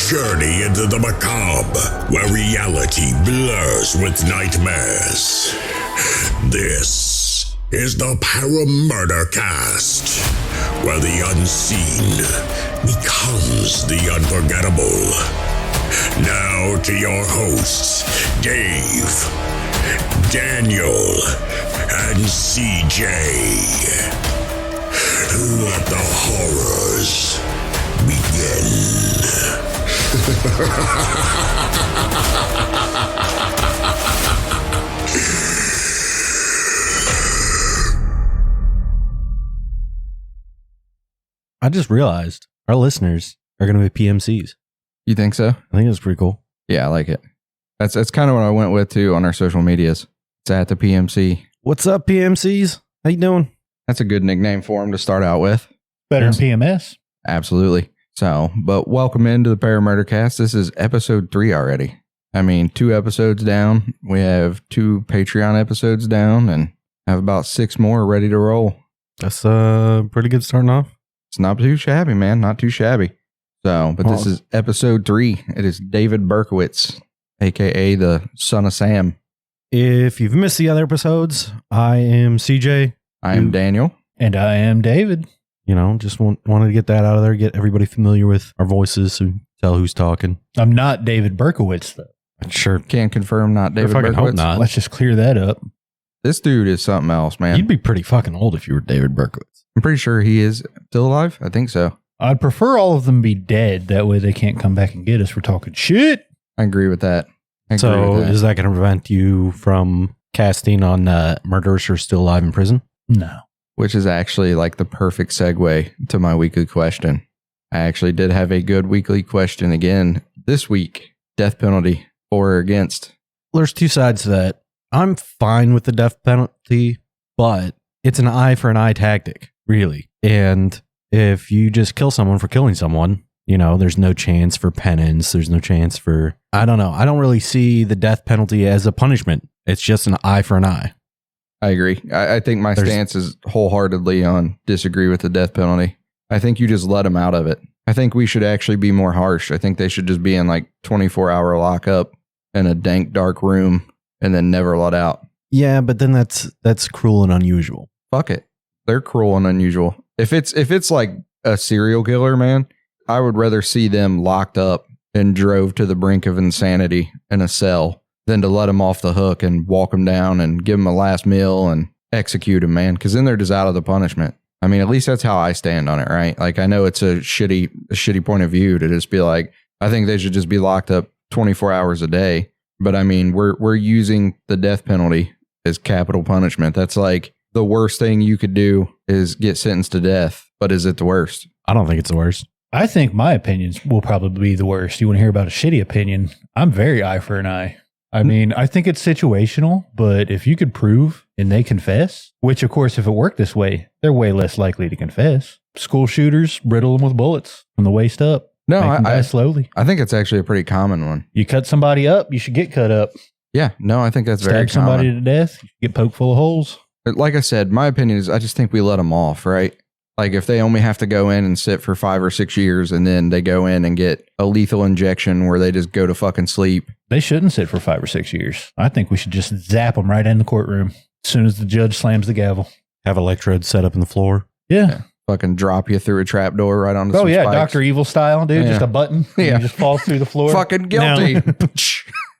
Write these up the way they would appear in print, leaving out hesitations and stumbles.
journey into the macabre, where reality blurs with nightmares. This is the Paramurder Cast, where the unseen becomes the unforgettable. Now to your hosts, Dave, Daniel, and CJ. Let the horrors begin. I just realized our listeners are going to be PMCs. You think so? I think it's pretty cool. Yeah, I like it. That's kind of what I went with too on our social medias. It's at the PMC. What's up, PMCs? How you doing? That's a good nickname for them to start out with. Better than PMS. Absolutely. So, but welcome into the Paramurder Cast. This is episode 3 already. I mean, 2 episodes down. We have 2 Patreon episodes down and have about 6 more ready to roll. That's pretty good starting off. It's not too shabby, man. Not too shabby. So, but this is episode 3. It is David Berkowitz, a.k.a. the son of Sam. If you've missed the other episodes, I am CJ. I am Daniel. And I am David. You know, just wanted to get that out of there, get everybody familiar with our voices so tell who's talking. I'm not David Berkowitz, though. Sure. Can't confirm not David fucking hope Berkowitz. not. Let's just clear that up. This dude is something else, man. You'd be pretty fucking old if you were David Berkowitz. I'm pretty sure he is still alive. I think so. I'd prefer all of them be dead. That way they can't come back and get us for talking shit. I agree with that. So is that going to prevent you from casting on murderers who are still alive in prison? No. Which is actually like the perfect segue to my weekly question. I actually did have a good weekly question again this week. Death penalty for or against? There's 2 sides to that. I'm fine with the death penalty, but it's an eye for an eye tactic, really. And if you just kill someone for killing someone, you know, there's no chance for penance. There's no chance for, I don't know. I don't really see the death penalty as a punishment. It's just an eye for an eye. I agree. I think my stance is wholeheartedly on disagree with the death penalty. I think you just let them out of it. I think we should actually be more harsh. I think they should just be in like 24-hour lockup in a dank, dark room and then never let out. Yeah, but then that's cruel and unusual. Fuck it. They're cruel and unusual. If it's like a serial killer, man, I would rather see them locked up and drove to the brink of insanity in a cell than to let them off the hook and walk them down and give them a last meal and execute them, man. Because then they're just out of the punishment. I mean, at least that's how I stand on it, right? Like, I know it's a shitty point of view to just be like, I think they should just be locked up 24 hours a day. But I mean, we're using the death penalty as capital punishment. That's like the worst thing you could do is get sentenced to death. But is it the worst? I don't think it's the worst. I think my opinions will probably be the worst. You want to hear about a shitty opinion? I'm very eye for an eye. I mean, I think it's situational, but if you could prove and they confess, which of course, if it worked this way, they're way less likely to confess. School shooters, riddle them with bullets from the waist up. No, Make them die slowly. I think it's actually a pretty common one. You cut somebody up, you should get cut up. Yeah, no, I think that's very common. Stab somebody to death, you get poked full of holes. But like I said, my opinion is I just think we let them off, right? Like if they only have to go in and sit for 5 or 6 years and then they go in and get a lethal injection where they just go to fucking sleep. They shouldn't sit for 5 or 6 years. I think we should just zap them right in the courtroom as soon as the judge slams the gavel. Have electrodes set up in the floor. Yeah. Fucking drop you through a trapdoor right onto some spikes. Dr. Evil style, dude. Yeah. Just a button. Yeah. You just fall through the floor. Fucking guilty.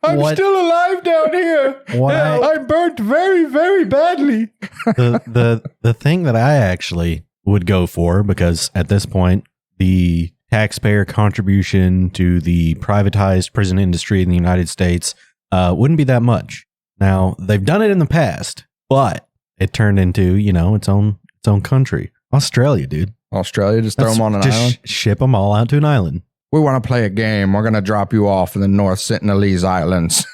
I'm still alive down here. I'm burnt very, very badly. The thing that I actually would go for, because at this point, the taxpayer contribution to the privatized prison industry in the United States wouldn't be that much. Now, they've done it in the past, but it turned into, you know, its own country. Australia, dude. Australia, just throw them on an island? Ship them all out to an island. We want to play a game. We're going to drop you off in the North Sentinelese Islands.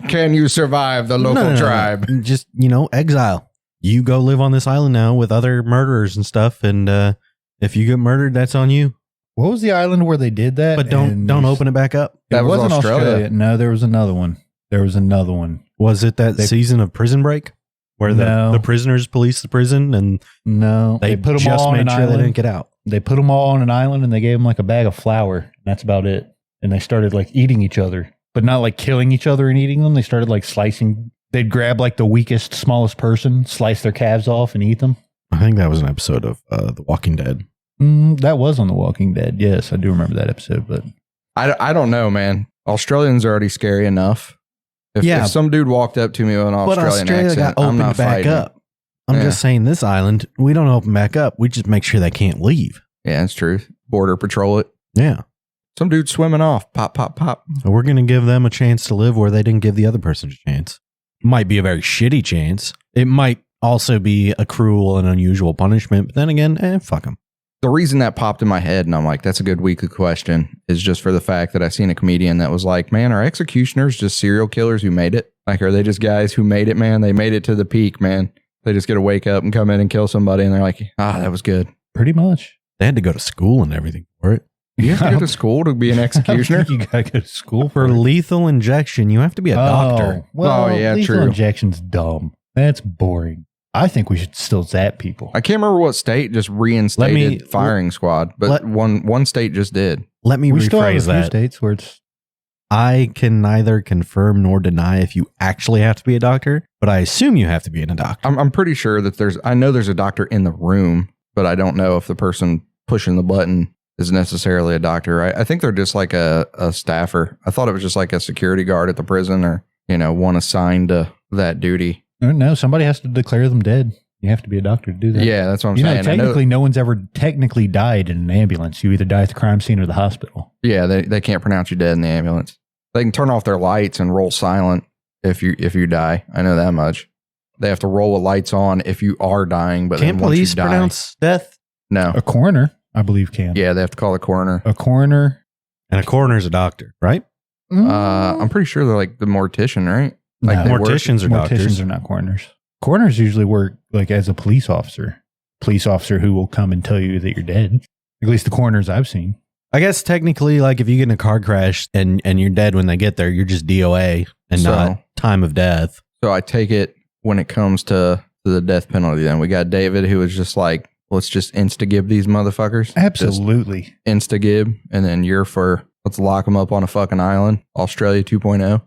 Can you survive the local tribe? No. Just, you know, exile. You go live on this island now with other murderers and stuff, and if you get murdered, that's on you. What was the island where they did that? But don't open it back up. That wasn't Australia. No, there was another one. Was it that season of Prison Break? Where the prisoners police the prison and they put them all on an island. They didn't get out. They put them all on an island and they gave them like a bag of flour. That's about it. and they started like eating each other, but not like killing each other and eating them. They started like slicing. They'd grab like the weakest, smallest person, slice their calves off and eat them. I think that was an episode of The Walking Dead. That was on The Walking Dead. Yes, I do remember that episode, but I don't know, man. Australians are already scary enough. If some dude walked up to me with an Australian accent, I'm not back fighting. up. I'm just saying this island, we don't open back up. We just make sure they can't leave. Yeah, that's true. Border patrol it. Yeah. Some dude swimming off. Pop, pop, pop. So we're going to give them a chance to live where they didn't give the other person a chance. Might be a very shitty chance. It might also be a cruel and unusual punishment. But then again, fuck them. The reason that popped in my head, and I'm like, that's a good weekly question, is just for the fact that I seen a comedian that was like, man, are executioners just serial killers who made it? Like, are they just guys who made it, man? They made it to the peak, man. They just get to wake up and come in and kill somebody, and they're like, that was good. pretty much. They had to go to school and everything for it. You have to go to school to be an executioner? You gotta go to school For lethal injection, you have to be a doctor. Well, yeah, lethal true. injection's dumb. That's boring. I think we should still zap people. I can't remember what state just reinstated firing squad, but one state just did. Let me We still have a rephrase few that. states where it's I can neither confirm nor deny if you actually have to be a doctor, but I assume you have to be a doctor. I'm pretty sure that I know there's a doctor in the room, but I don't know if the person pushing the button is necessarily a doctor. I think they're just like a staffer. I thought it was just like a security guard at the prison or, one assigned to that duty. no, somebody has to declare them dead. You have to be a doctor to do that. Yeah, that's what I'm You saying. know, technically, no one's ever technically died in an ambulance. You either die at the crime scene or the hospital. Yeah, they can't pronounce you dead in the ambulance. They can turn off their lights and roll silent if you die. I know that much. They have to roll the lights on if you are dying, but Can't then once police you die, pronounce death? no. A coroner, I believe, can. Yeah, they have to call the coroner. A coroner. And a coroner's a doctor, right? I'm pretty sure they're like the mortician, right? Like they work- Morticians are doctors. Morticians are not coroners. Coroners usually work like as a police officer. Police officer who will come and tell you that you're dead. At least the coroners I've seen. I guess technically, like if you get in a car crash and you're dead when they get there, you're just DOA and not time of death. So I take it when it comes to the death penalty, then we got David who was just like, let's just insta-gib these motherfuckers. Absolutely. Just insta-gib. And then you're for, let's lock them up on a fucking island. Australia 2.0.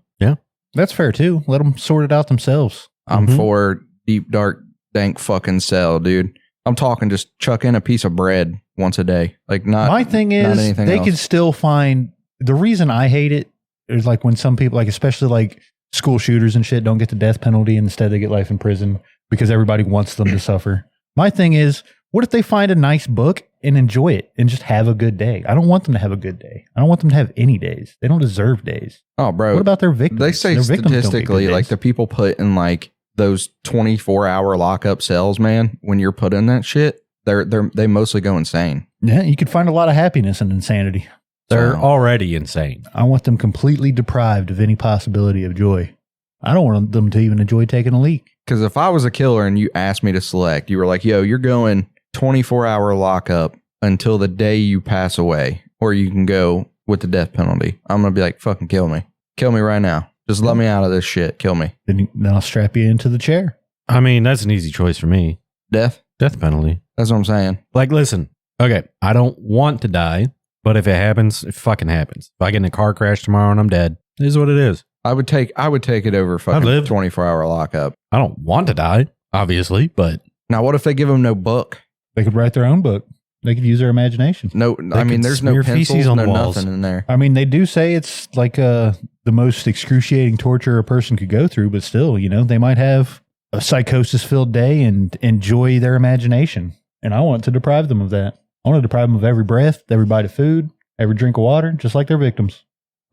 That's fair too. Let them sort it out themselves. I'm for deep, dark, dank fucking cell, dude. I'm talking just chuck in a piece of bread once a day. Like not. My thing is they can still find the reason I hate it is like when some people, like especially like school shooters and shit, don't get the death penalty and instead they get life in prison because everybody wants them to suffer. My thing is, what if they find a nice book and enjoy it and just have a good day? I don't want them to have a good day. I don't want them to have any days. They don't deserve days. Oh, bro. What about their victims? They say Their victims don't get statistically, good like days. the people put in like those 24-hour lockup cells, man, when you're put in that shit, they mostly go insane. Yeah, you could find a lot of happiness in insanity. They're So- already insane. I want them completely deprived of any possibility of joy. I don't want them to even enjoy taking a leak. Because if I was a killer and you asked me to select, you were like, yo, you're going 24-hour lockup until the day you pass away, or you can go with the death penalty. I'm going to be like, fucking kill me. Kill me right now. Just let me out of this shit. Kill me. Then I'll strap you into the chair. I mean, that's an easy choice for me. Death? Death penalty. That's what I'm saying. Like, listen, okay, I don't want to die, but if it happens, it fucking happens. If I get in a car crash tomorrow and I'm dead, it is what it is. I would take it over fucking 24-hour lockup. I don't want to die, obviously, but Now, what if they give them no book? They could write their own book. They could use their imagination. No, I mean, could there's no smear pencils, feces on no the walls. nothing in there. I mean, they do say it's like the most excruciating torture a person could go through, but still, they might have a psychosis-filled day and enjoy their imagination. And I want to deprive them of that. I want to deprive them of every breath, every bite of food, every drink of water, just like their victims.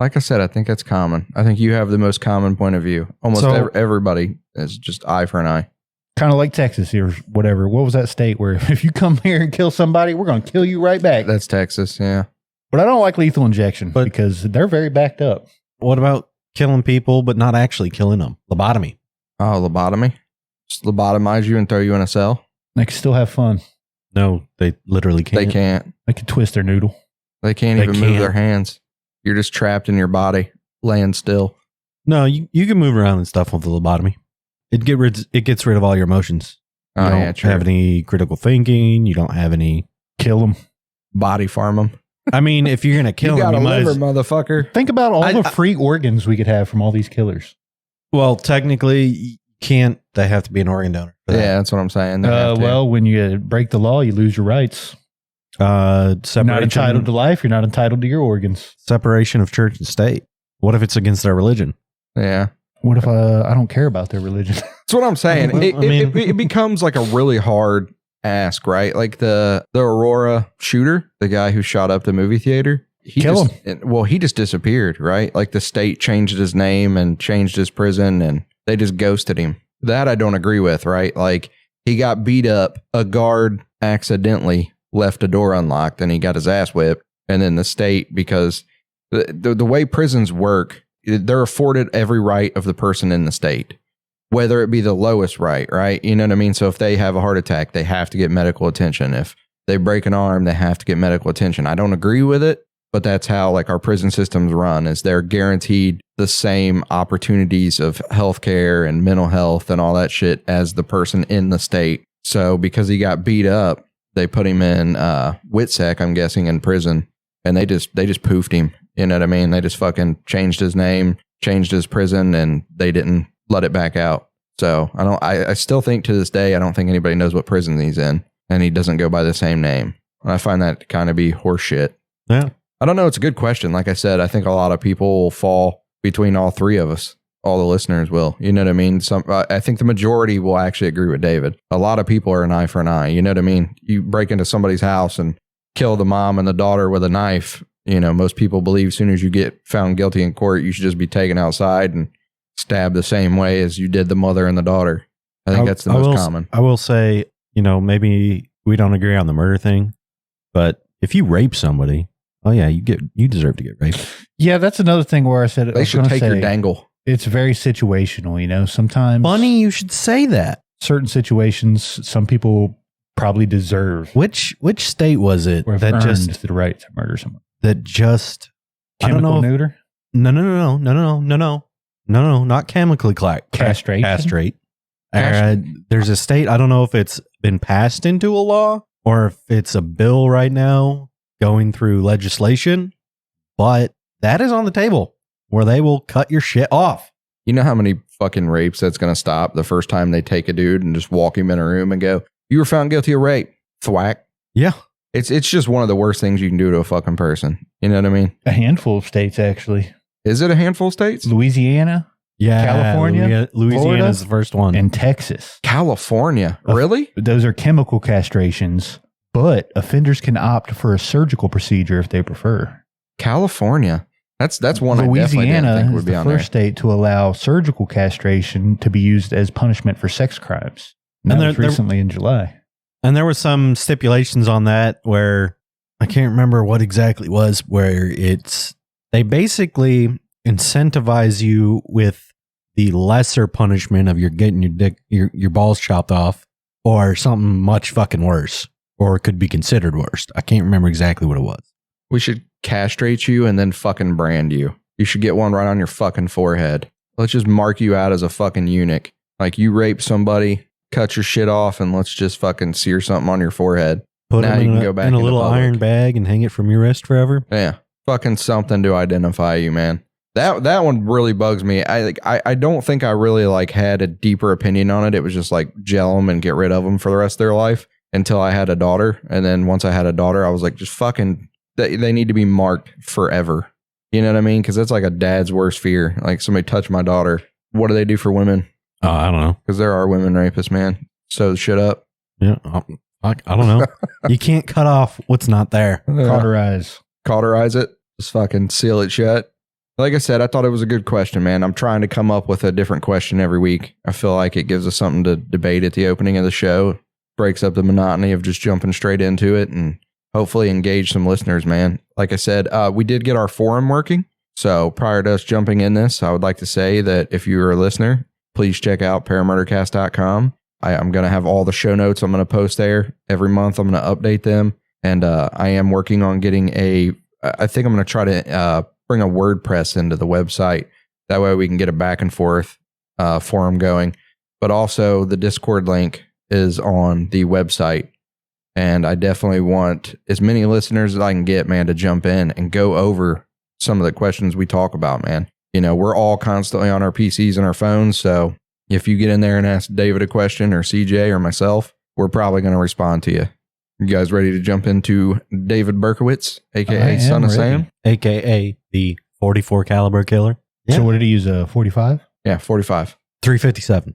Like I said, I think that's common. I think you have the most common point of view. Almost everybody is just eye for an eye. Kind of like Texas or whatever. What was that state where if you come here and kill somebody, we're going to kill you right back? That's Texas, yeah. But I don't like lethal injection because they're very backed up. what about killing people but not actually killing them? Lobotomy. Oh, lobotomy? Just lobotomize you and throw you in a cell? They can still have fun. No, they literally can't. They can't. They can twist their noodle. They can't They even move can't. their hands. You're just trapped in your body, laying still. No, you can move around and stuff with the lobotomy. It gets rid of all your emotions. You Oh, don't yeah, true. have any critical thinking. You don't have any. Kill them. Body farm them. I mean, if you're gonna kill You got him, a you might liver, as, motherfucker. Think about all the free organs we could have from all these killers. well, technically, you can't. They have to be an organ donor. For that. Yeah, that's what I'm saying. They have to. Well, when you break the law, you lose your rights. You're not Separation, entitled to life. You're not entitled to your organs. separation of church and state. What if it's against their religion? Yeah. What if I don't care about their religion? That's what I'm saying. Well, It becomes like a really hard ask, right? Like the Aurora shooter, the guy who shot up the movie theater. Kill him. Well, he just disappeared, right? Like the state changed his name and changed his prison and they just ghosted him. That I don't agree with, right? Like he got beat up. A guard accidentally left a door unlocked and he got his ass whipped. And then the state, because the way prisons work, they're afforded every right of the person in the state, whether it be the lowest right? You know what I mean? So if they have a heart attack, they have to get medical attention. If they break an arm, they have to get medical attention. I don't agree with it, but that's how like our prison systems run, is they're guaranteed the same opportunities of healthcare and mental health and all that shit as the person in the state. So because he got beat up, they put him in WITSEC, I'm guessing, in prison, and they just poofed him. You know what I mean? They just fucking changed his name, changed his prison, and they didn't let it back out. So I still think to this day, I don't think anybody knows what prison he's in, and he doesn't go by the same name. And I find that to kind of be horseshit. Yeah. I don't know. It's a good question. Like I said, I think a lot of people will fall between all three of us. All the listeners will. You know what I mean? I think the majority will actually agree with David. A lot of people are an eye for an eye. You know what I mean? You break into somebody's house and kill the mom and the daughter with a knife. You know, most people believe as soon as you get found guilty in court, you should just be taken outside and stabbed the same way as you did the mother and the daughter. I think that's the most common. I will say, you know, maybe we don't agree on the murder thing, but if you rape somebody, oh yeah, you deserve to get raped. Yeah, that's another thing where I said They should take your dangle. It's very situational, you know. Sometimes Funny you should say that. certain situations, some people probably deserve. Which state was it Or have that earned just the right to murder someone. that just I don't Chemical know. neuter? No, not chemically Castration? castrate. There's a state, I don't know if it's been passed into a law or if it's a bill right now going through legislation, but that is on the table where they will cut your shit off. You know how many fucking rapes that's going to stop the first time they take a dude and just walk him in a room and go, "You were found guilty of rape." Thwack. Yeah. It's just one of the worst things you can do to a fucking person. You know what I mean? A handful of states, actually. Is it a handful of states? Louisiana Yeah. California, Louisiana Florida, is the first one. and Texas. California. Really? Those are chemical castrations, but offenders can opt for a surgical procedure if they prefer. California. That's one I definitely didn't Louisiana think is would be the on first there. state to allow surgical castration to be used as punishment for sex crimes. And And that there- was recently in July. And there was some stipulations on that where I can't remember what exactly it was, where they basically incentivize you with the lesser punishment of you're getting your balls chopped off, or something much fucking worse, or it could be considered worse. I can't remember exactly what it was. We should castrate you and then fucking brand you. You should get one right on your fucking forehead. Let's just mark you out as a fucking eunuch. Like you rape somebody, cut your shit off, and let's just fucking sear something on your forehead. Put Now them you in can a, go back in a into little public. iron bag and hang it from your wrist forever. Yeah. Fucking something to identify you, man. That one really bugs me. I don't think I really like had a deeper opinion on it. It was just like gel them and get rid of them for the rest of their life until I had a daughter. And then once I had a daughter, I was like, just fucking, they need to be marked forever. You know what I mean? Because that's like a dad's worst fear. Like somebody touched my daughter. What do they do for women? I don't know. Because there are women rapists, man. Sew the shit up. Yeah, I don't know. You can't cut off what's not there. Cauterize. Cauterize it. Just fucking seal it shut. Like I said, I thought it was a good question, man. I'm trying to come up with a different question every week. I feel like it gives us something to debate at the opening of the show. Breaks up the monotony of just jumping straight into it and hopefully engage some listeners, man. Like I said, we did get our forum working. So prior to us jumping in this, I would like to say that if you're a listener, please check out paramurdercast.com. I'm going to have all the show notes I'm going to post there. Every month I'm going to update them. And I am working on getting I think I'm going to try to bring a WordPress into the website. That way we can get a back and forth forum going. But also the Discord link is on the website. And I definitely want as many listeners as I can get, man, to jump in and go over some of the questions we talk about, man. You know, we're all constantly on our PCs and our phones. So if you get in there and ask David a question or CJ or myself, we're probably going to respond to you. You guys ready to jump into David Berkowitz, a.k.a. Son of Sam? A.k.a. the 44 caliber killer. So what did he use, a 45? Yeah, 45. 357.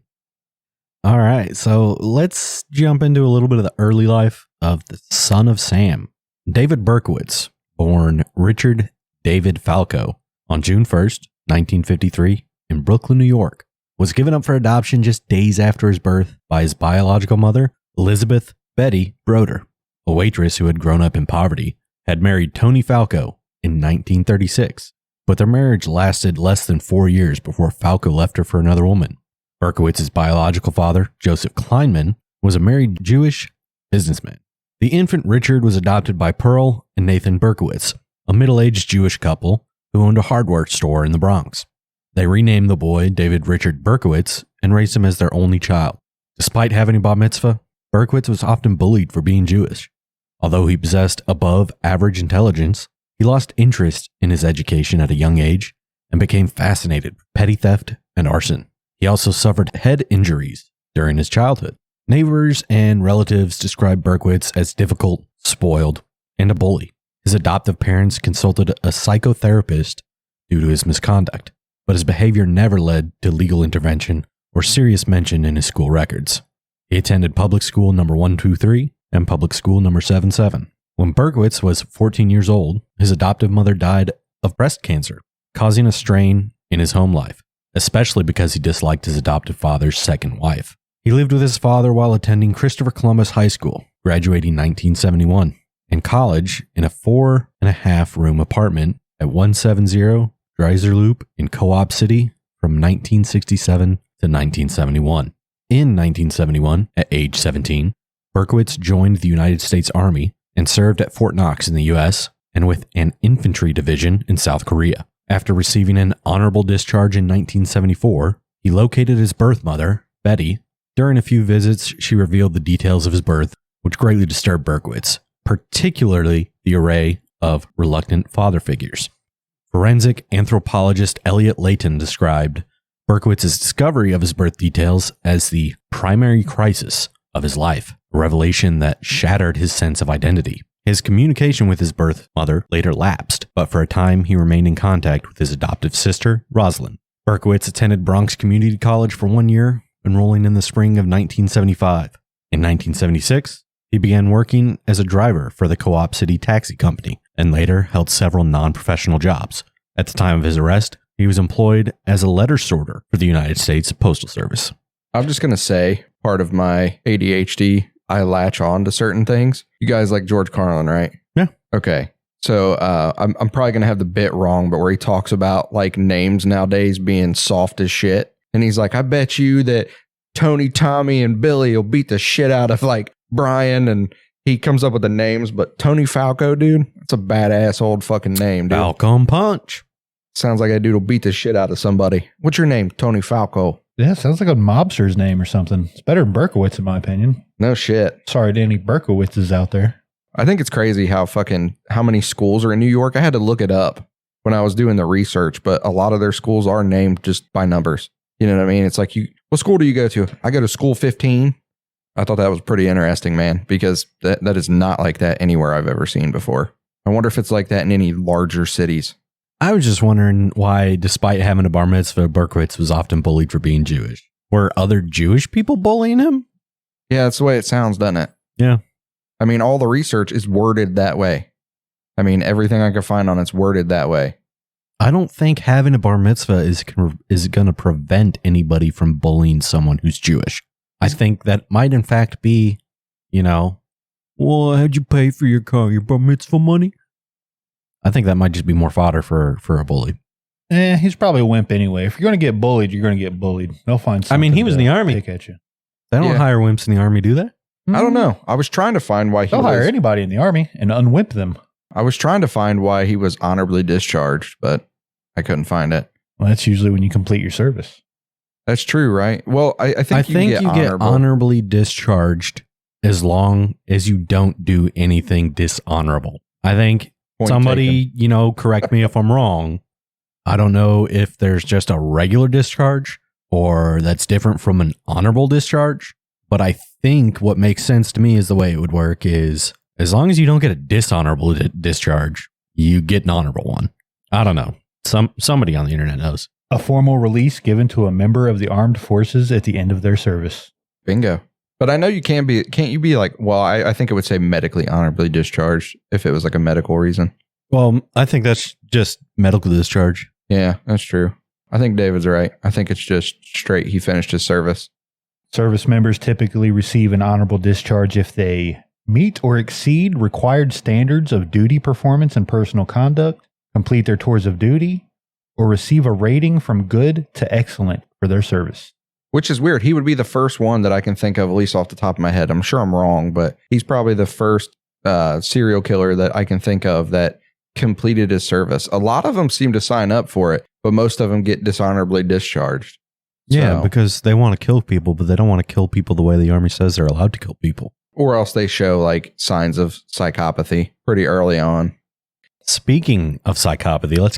All right, so let's jump into a little bit of the early life of the Son of Sam. David Berkowitz, born Richard David Falco on June 1st, 1953, in Brooklyn, New York, was given up for adoption just days after his birth by his biological mother, Elizabeth Betty Broder, a waitress who had grown up in poverty, had married Tony Falco in 1936, but their marriage lasted less than 4 years before Falco left her for another woman. Berkowitz's biological father, Joseph Kleinman, was a married Jewish businessman. The infant Richard was adopted by Pearl and Nathan Berkowitz, a middle-aged Jewish couple who owned a hardware store in the Bronx. They renamed the boy David Richard Berkowitz and raised him as their only child. Despite having a bar mitzvah, Berkowitz was often bullied for being Jewish. Although he possessed above-average intelligence, he lost interest in his education at a young age and became fascinated with petty theft and arson. He also suffered head injuries during his childhood. Neighbors and relatives described Berkowitz as difficult, spoiled, and a bully. His adoptive parents consulted a psychotherapist due to his misconduct, but his behavior never led to legal intervention or serious mention in his school records. He attended public school number 123 and public school number 77. When Berkowitz was 14 years old, his adoptive mother died of breast cancer, causing a strain in his home life, especially because he disliked his adoptive father's second wife. He lived with his father while attending Christopher Columbus High School, graduating 1971, and college in a 4.5-room apartment at 170 Dreiser Loop in Co-op City from 1967 to 1971. In 1971, at age 17, Berkowitz joined the United States Army and served at Fort Knox in the U.S. and with an infantry division in South Korea. After receiving an honorable discharge in 1974, he located his birth mother, Betty. During a few visits, she revealed the details of his birth, which greatly disturbed Berkowitz, particularly the array of reluctant father figures. Forensic anthropologist Elliot Layton described Berkowitz's discovery of his birth details as the primary crisis of his life, a revelation that shattered his sense of identity. His communication with his birth mother later lapsed, but for a time he remained in contact with his adoptive sister, Rosalind. Berkowitz attended Bronx Community College for 1 year, enrolling in the spring of 1975. In 1976, he began working as a driver for the Co-op City Taxi Company and later held several non-professional jobs. At the time of his arrest, he was employed as a letter sorter for the United States Postal Service. I'm just going to say, part of my ADHD, I latch on to certain things. You guys like George Carlin, right? Yeah. Okay. So I'm probably going to have the bit wrong, but where he talks about like names nowadays being soft as shit. And he's like, I bet you that Tony, Tommy, and Billy will beat the shit out of like Brian. And he comes up with the names, but Tony Falco, dude, that's a badass old fucking name, dude. Falcon Punch. Sounds like that dude will beat the shit out of somebody. What's your name? Tony Falco. Yeah, sounds like a mobster's name or something. It's better than Berkowitz, in my opinion. No shit. Sorry to any Berkowitzes out there. I think it's crazy how many schools are in New York. I had to look it up when I was doing the research, but a lot of their schools are named just by numbers. You know what I mean? It's like, what school do you go to? I go to school 15. I thought that was pretty interesting, man, because that is not like that anywhere I've ever seen before. I wonder if it's like that in any larger cities. I was just wondering why, despite having a bar mitzvah, Berkowitz was often bullied for being Jewish. Were other Jewish people bullying him? Yeah, that's the way it sounds, doesn't it? Yeah. I mean, all the research is worded that way. I mean, everything I could find on it's worded that way. I don't think having a bar mitzvah is going to prevent anybody from bullying someone who's Jewish. I think that might, in fact, be, well, how'd you pay for your car? Your bar mitzvah money? I think that might just be more fodder for a bully. He's probably a wimp anyway. If you're going to get bullied, you're going to get bullied. They'll find something. I mean, he was in the army. Pick at you. They don't hire wimps in the army, do they? I don't know. I was trying to find why They'll hire anybody in the army and unwimp them. I was trying to find why he was honorably discharged, but I couldn't find it. Well, that's usually when you complete your service. That's true, right? Well, I think you get honorably discharged as long as you don't do anything dishonorable. I think Point somebody, taken. correct me if I'm wrong. I don't know if there's just a regular discharge or that's different from an honorable discharge. But I think what makes sense to me is the way it would work is as long as you don't get a dishonorable discharge, you get an honorable one. I don't know. Somebody on the internet knows. A formal release given to a member of the armed forces at the end of their service. Bingo. But I know you can't you be like, well, I think it would say medically honorably discharged if it was like a medical reason. Well, I think that's just medical discharge. Yeah, that's true. I think David's right. I think it's just straight. He finished his service. Service members typically receive an honorable discharge if they meet or exceed required standards of duty performance and personal conduct, complete their tours of duty, or receive a rating from good to excellent for their service. Which is weird. He would be the first one that I can think of, at least off the top of my head. I'm sure I'm wrong, but he's probably the first serial killer that I can think of that completed his service. A lot of them seem to sign up for it, but most of them get dishonorably discharged. Yeah, So- because they want to kill people, but they don't want to kill people the way the Army says they're allowed to kill people. Or else they show like signs of psychopathy pretty early on. Speaking of psychopathy, let's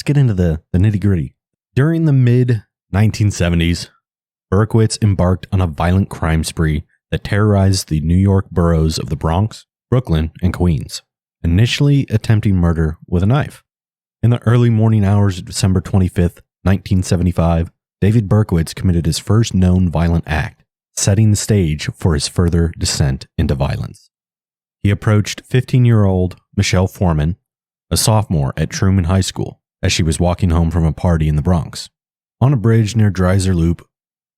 get into the nitty gritty. During the mid 1970s, Berkowitz embarked on a violent crime spree that terrorized the New York boroughs of the Bronx, Brooklyn, and Queens, initially attempting murder with a knife. In the early morning hours of December 25th, 1975, David Berkowitz committed his first known violent act, setting the stage for his further descent into violence. He approached 15-year-old Michelle Foreman, a sophomore at Truman High School, as she was walking home from a party in the Bronx. On a bridge near Dreiser Loop,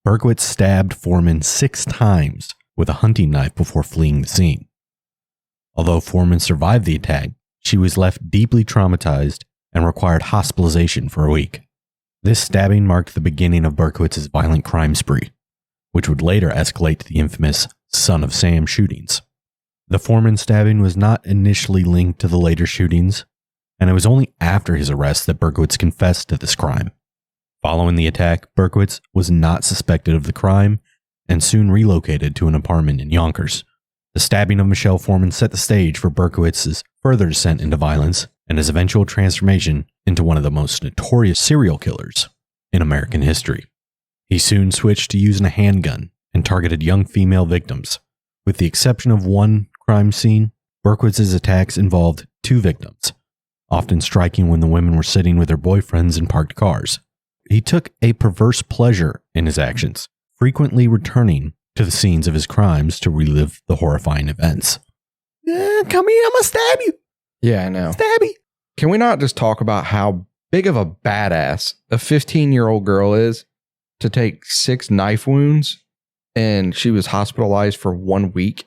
Berkowitz stabbed Foreman 6 times with a hunting knife before fleeing the scene. Although Foreman survived the attack, she was left deeply traumatized and required hospitalization for a week. This stabbing marked the beginning of Berkowitz's violent crime spree, which would later escalate to the infamous Son of Sam shootings. The Foreman stabbing was not initially linked to the later shootings, and it was only after his arrest that Berkowitz confessed to this crime. Following the attack, Berkowitz was not suspected of the crime and soon relocated to an apartment in Yonkers. The stabbing of Michelle Foreman set the stage for Berkowitz's further descent into violence and his eventual transformation into one of the most notorious serial killers in American history. He soon switched to using a handgun and targeted young female victims. With the exception of one crime scene, Berkowitz's attacks involved 2 victims, often striking when the women were sitting with their boyfriends in parked cars. He took a perverse pleasure in his actions, frequently returning to the scenes of his crimes to relive the horrifying events. Come here, I'm gonna stab you. Yeah, I know. Stabby. Can we not just talk about how big of a badass a 15-year-old girl is to take 6 knife wounds and she was hospitalized for 1 week?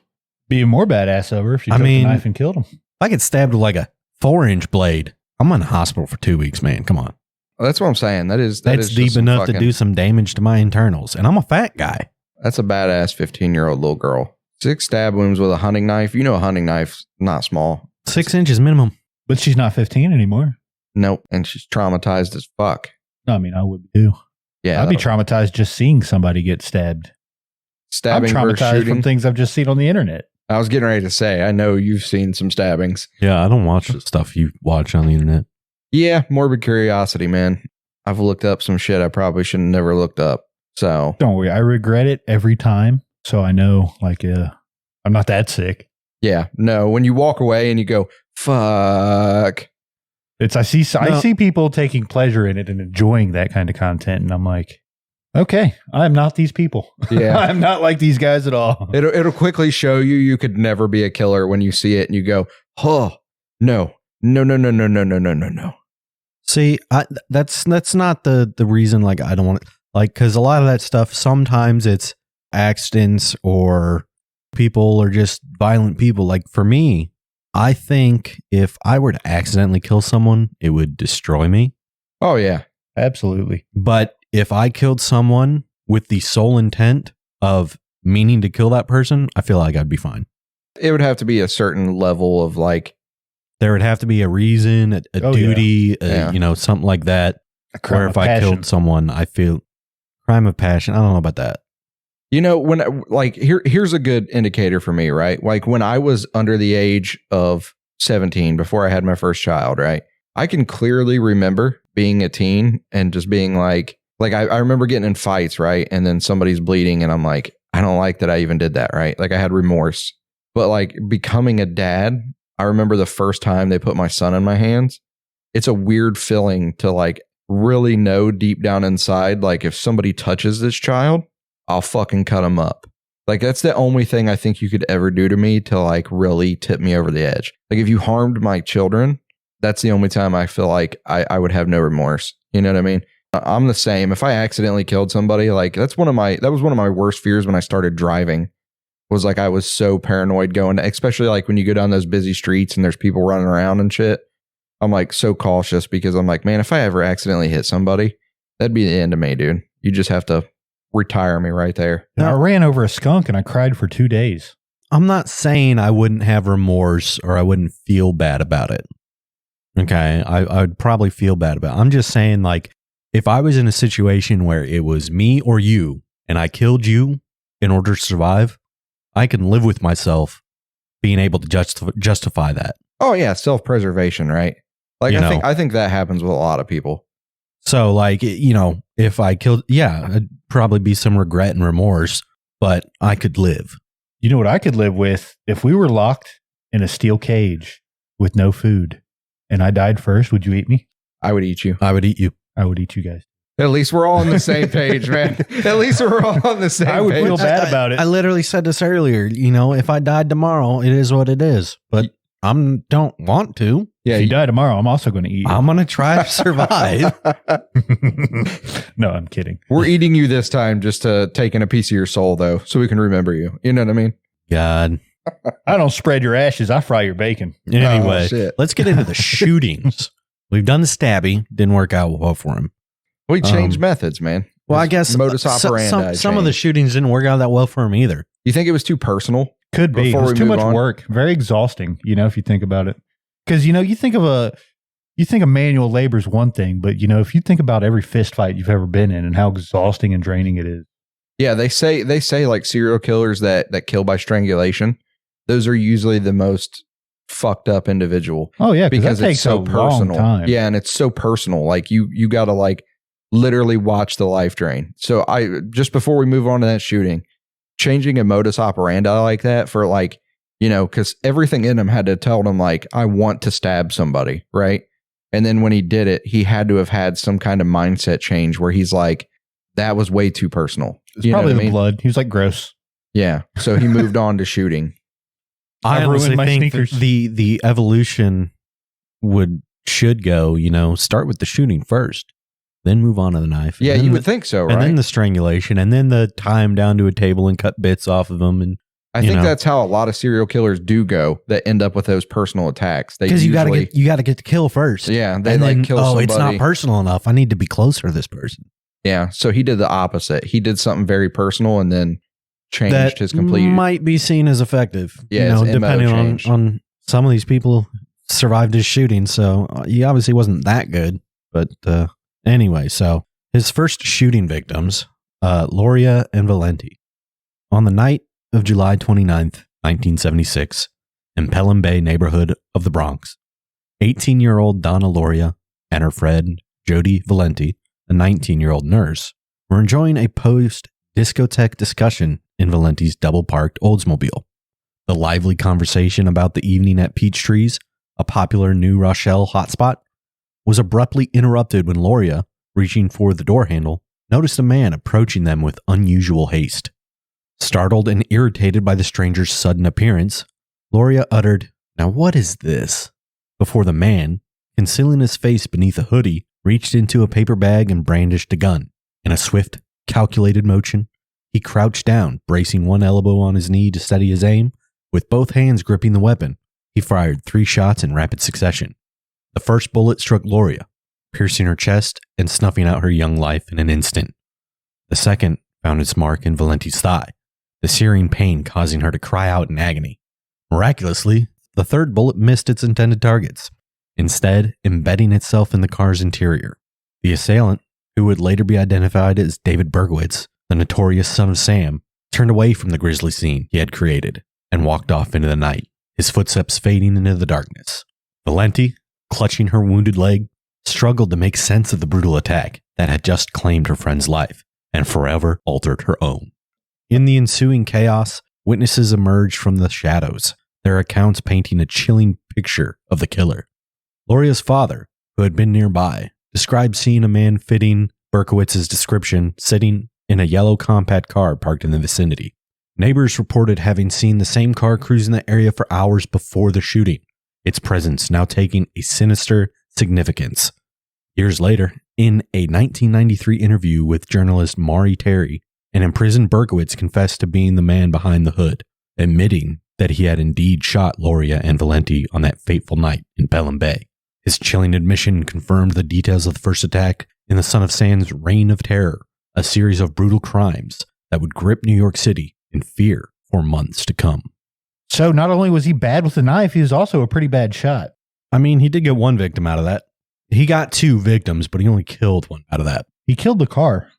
Be a more badass over if you took the knife and killed him. If I get stabbed with like a 4-inch blade, I'm in the hospital for 2 weeks, man. Come on. That's what I'm saying. That's That's deep enough to do some damage to my internals. And I'm a fat guy. That's a badass 15-year-old little girl. 6 stab wounds with a hunting knife. You know a hunting knife's not small. 6 inches minimum. But she's not 15 anymore. Nope. And she's traumatized as fuck. No, I mean, I would too. Yeah. I'd be traumatized just seeing somebody get stabbed. Stabbing I'm versus traumatized shooting. from things I've just seen on the internet. I was getting ready to say, I know you've seen some stabbings. Yeah, I don't watch the stuff you watch on the internet. Yeah, morbid curiosity, man. I've looked up some shit I probably should have never looked up. So Don't worry, I regret it every time. So I know, like, I'm not that sick. yeah, no. When you walk away and you go, fuck. I see people taking pleasure in it and enjoying that kind of content, and I'm like, okay, I'm not these people. Yeah. I'm not like these guys at all. It'll quickly show you could never be a killer when you see it and you go, oh, no. See, that's not the reason, like, I don't want to, like, because a lot of that stuff, sometimes it's accidents or people are just violent people. Like, for me, I think if I were to accidentally kill someone, it would destroy me. Oh, yeah. Absolutely. But if I killed someone with the sole intent of meaning to kill that person, I feel like I'd be fine. It would have to be a certain level of like, There would have to be a reason, a duty, Yeah. something like that. A crime Where of if I passion. killed someone, I feel crime of passion. I don't know about that. You know, when like here's a good indicator for me, right? Like when I was under the age of 17 before I had my first child, right? I can clearly remember being a teen and just being like I remember getting in fights, right? And then somebody's bleeding and I'm like, I don't like that I even did that, right? Like I had remorse. But like becoming a dad, I remember the first time they put my son in my hands. It's a weird feeling to like really know deep down inside, like if somebody touches this child, I'll fucking cut him up. Like that's the only thing I think you could ever do to me to like really tip me over the edge. Like if you harmed my children, that's the only time I feel like I would have no remorse. You know what I mean? I'm the same. If I accidentally killed somebody, like that was one of my worst fears when I started driving. Was like I was so paranoid going, especially like when you go down those busy streets and there's people running around and shit. I'm like so cautious because I'm like, man, if I ever accidentally hit somebody, that'd be the end of me, dude. You just have to retire me right there. I ran over a skunk and I cried for 2 days. I'm not saying I wouldn't have remorse or I wouldn't feel bad about it. Okay, I would probably feel bad about it. I'm just saying, like, if I was in a situation where it was me or you and I killed you in order to survive, I can live with myself being able to justify that. Oh yeah, self-preservation, right? Like I think that happens with a lot of people. So like, you know, if I killed, yeah, it'd probably be some regret and remorse, but I could live. You know what I could live with? If we were locked in a steel cage with no food and I died first, would you eat me? I would eat you. I would eat you. I would eat you guys. At least we're all on the same page, man. At least we're all on the same page. I would feel bad about it. I literally said this earlier. You know, if I died tomorrow, it is what it is. But I don't want to. Yeah, if you die tomorrow, I'm also going to eat you. I'm going to try to survive. No, I'm kidding. We're eating you this time just to take in a piece of your soul, though, so we can remember you. You know what I mean? God. I don't spread your ashes. I fry your bacon. Anyway, let's get into the shootings. We've done the stabby. Didn't work out well for him. We changed methods, man. Well, I guess modus operandi. Some of the shootings didn't work out that well for him either. You think it was too personal? Could be. It was too much work. Very exhausting, you know, if you think about it. Because, you know, you think of manual labor is one thing, but, you know, if you think about every fist fight you've ever been in and how exhausting and draining it is. Yeah, they say like serial killers that kill by strangulation, those are usually the most fucked up individual. Oh, yeah, because that it's so personal. Time. Yeah, and it's so personal. Like you got to like literally watch the life drain. So I just before we move on to that shooting, changing a modus operandi like that for like, you know, because everything in him had to tell him like, I want to stab somebody, right? And then when he did it, he had to have had some kind of mindset change where he's like, that was way too personal. It's probably the blood. He was like, gross. Yeah. So he moved on to shooting. I honestly think the evolution should go, you know, start with the shooting first, then move on to the knife. Yeah, you would think so, right? And then the strangulation, and then the tie him down to a table and cut bits off of him. And I think that's how a lot of serial killers do go that end up with those personal attacks. Because you got to get the kill first. Yeah, they like kill somebody. It's not personal enough. I need to be closer to this person. Yeah, so he did the opposite. He did something very personal and then changed his complete. Might be seen as effective. Yeah, you know, depending on some of these people survived his shooting, so he obviously wasn't that good. But anyway, so his first shooting victims, Loria and Valenti, on the night of July 29th, 1976, in Pelham Bay neighborhood of the Bronx, 18-year-old Donna Loria and her friend Jody Valenti, a 19-year-old nurse, were enjoying a post-discotheque discussion in Valenti's double-parked Oldsmobile. The lively conversation about the evening at Peachtree's, a popular New Rochelle hotspot, was abruptly interrupted when Loria, reaching for the door handle, noticed a man approaching them with unusual haste. Startled and irritated by the stranger's sudden appearance, Loria uttered, "Now what is this?" before the man, concealing his face beneath a hoodie, reached into a paper bag and brandished a gun. In a swift, calculated motion, he crouched down, bracing one elbow on his knee to steady his aim. With both hands gripping the weapon, he fired 3 shots in rapid succession. The first bullet struck Loria, piercing her chest and snuffing out her young life in an instant. The second found its mark in Valenti's thigh, the searing pain causing her to cry out in agony. Miraculously, the third bullet missed its intended targets, instead embedding itself in the car's interior. The assailant, who would later be identified as David Berkowitz, the notorious son of Sam, turned away from the grisly scene he had created and walked off into the night, his footsteps fading into the darkness. Valenti, clutching her wounded leg, struggled to make sense of the brutal attack that had just claimed her friend's life and forever altered her own. In the ensuing chaos, witnesses emerged from the shadows, their accounts painting a chilling picture of the killer. Loria's father, who had been nearby, described seeing a man fitting Berkowitz's description sitting in a yellow compact car parked in the vicinity. Neighbors reported having seen the same car cruising the area for hours before the shooting, its presence now taking a sinister significance. Years later, in a 1993 interview with journalist Maury Terry, an imprisoned Berkowitz confessed to being the man behind the hood, admitting that he had indeed shot Loria and Valenti on that fateful night in Pelham Bay. His chilling admission confirmed the details of the first attack in the Son of Sam's Reign of Terror, a series of brutal crimes that would grip New York City in fear for months to come. So not only was he bad with the knife, he was also a pretty bad shot. I mean, he did get one victim out of that. He got 2 victims, but he only killed one out of that. He killed the car.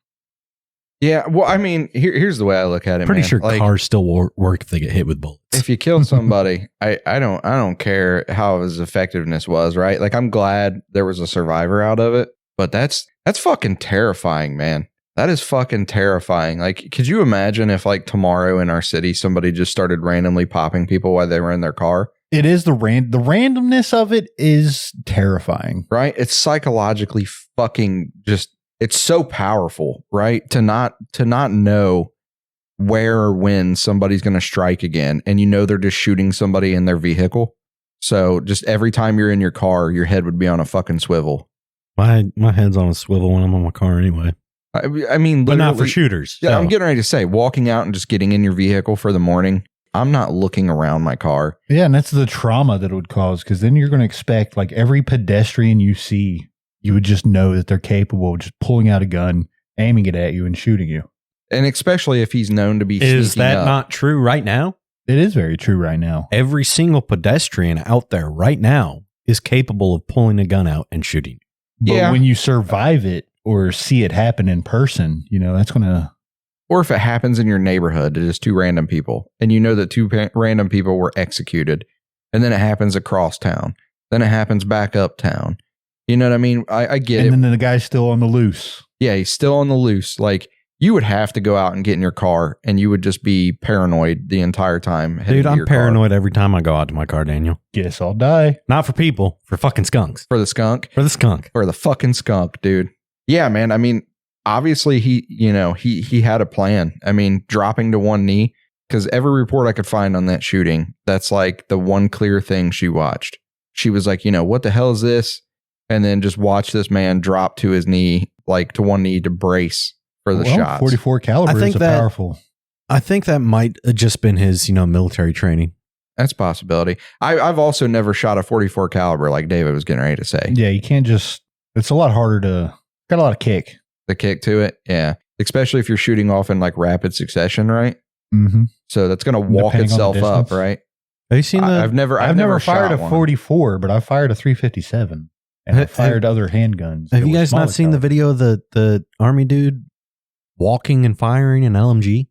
Yeah, well, I mean, here's the way I look at it. Pretty man. sure Like, cars still work if they get hit with bullets. if you killed somebody, I don't care how his effectiveness was, right? Like, I'm glad there was a survivor out of it, but that's fucking terrifying, man. That is fucking terrifying. Like, could you imagine if, like, tomorrow in our city somebody just started randomly popping people while they were in their car? It is the randomness of it is terrifying. Right? It's psychologically fucking just, it's so powerful, right? To not know where or when somebody's going to strike again, and you know they're just shooting somebody in their vehicle. So just every time you're in your car, your head would be on a fucking swivel. My head's on a swivel when I'm on my car anyway. I mean, But not for shooters. Yeah, so. I'm getting ready to say, walking out and just getting in your vehicle for the morning, I'm not looking around my car. Yeah, and that's the trauma that it would cause, because then you're going to expect, like, every pedestrian you see, you would just know that they're capable of just pulling out a gun, aiming it at you, and shooting you. And especially if he's known to be Is sneaking that up. not true right now? It is very true right now. Every single pedestrian out there right now is capable of pulling a gun out and shooting. But Yeah. when you survive it or see it happen in person, you know, that's going to... Or if it happens in your neighborhood, it is 2 random people, and you know that 2 random people were executed, and then it happens across town, then it happens back uptown. You know what I mean? I get it. And then the guy's still on the loose. Yeah, he's still on the loose. Like, you would have to go out and get in your car, and you would just be paranoid the entire time. heading Dude, to I'm your car. paranoid every time I go out to my car, Daniel. Guess I'll die. Not for people, for fucking skunks. For the skunk? For the skunk. For the fucking skunk, dude. Yeah, man. I mean, obviously he had a plan. I mean, dropping to one knee, because every report I could find on that shooting, that's like the one clear thing she watched. She was like, what the hell is this? And then just watch this man drop to his knee, like to one knee to brace for the shots. 44 caliber is powerful. I think that might have just been his, military training. That's a possibility. I've also never shot a 44 caliber like David was getting ready to say. Yeah, you can't just, it's a lot harder to, got a lot of kick. The kick to it. Yeah. Especially if you're shooting off in like rapid succession, right? Mm-hmm. So that's going to walk Depending on the itself up, distance. right? Have you seen the... I've never fired shot a one. 44, but I fired a 357. And I fired other handguns. Have that you were guys not smaller seen the caliber. video of the army dude walking and firing an LMG?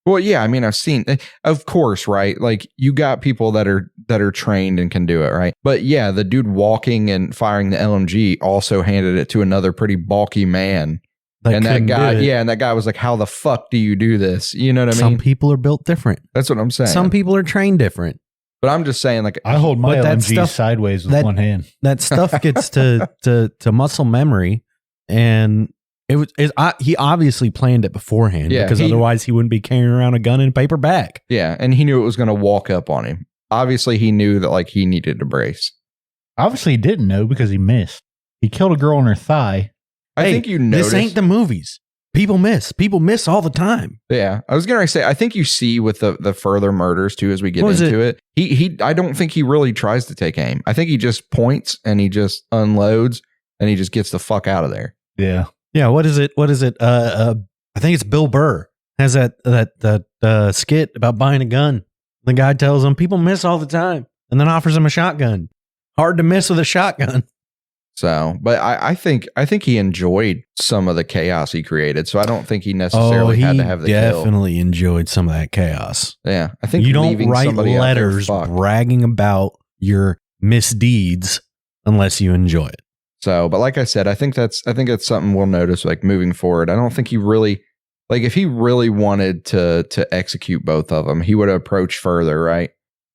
Well, yeah, I mean, I've seen, of course, right? Like, you got people that are trained and can do it, right? But yeah, the dude walking and firing the LMG also handed it to another pretty bulky man. And that guy was like, how the fuck do you do this? You know what I mean? Some people are built different. That's what I'm saying. Some people are trained different. But I'm just saying, like, I hold my But that LMG stuff- sideways with that- one hand. That stuff gets to muscle memory, and he obviously planned it beforehand, Yeah, because otherwise he wouldn't be carrying around a gun in a paper bag. yeah, and he knew it was going to walk up on him. Obviously, he knew that, like, he needed to brace. Obviously, he didn't know because he missed. He killed a girl on her thigh. I Hey, think you noticed. This ain't the movies. People miss all the time. Yeah, I was gonna say, I think you see with the further murders too as we get What is into it. He I don't think he really tries to take aim. I think he just points and he just unloads and he just gets the fuck out of there. Yeah. Yeah. What is it? I think it's Bill Burr has that skit about buying a gun. The guy tells him people miss all the time, and then offers him a shotgun. Hard to miss with a shotgun. So, but I think he enjoyed some of the chaos he created. So I don't think he necessarily had to have the kill. Definitely enjoyed some of that chaos. Yeah, I think you don't write letters bragging about your misdeeds unless you enjoy it. So, but like I said, I think that's something we'll notice like moving forward. I don't think he really like if he really wanted to execute both of them, he would have approached further, right?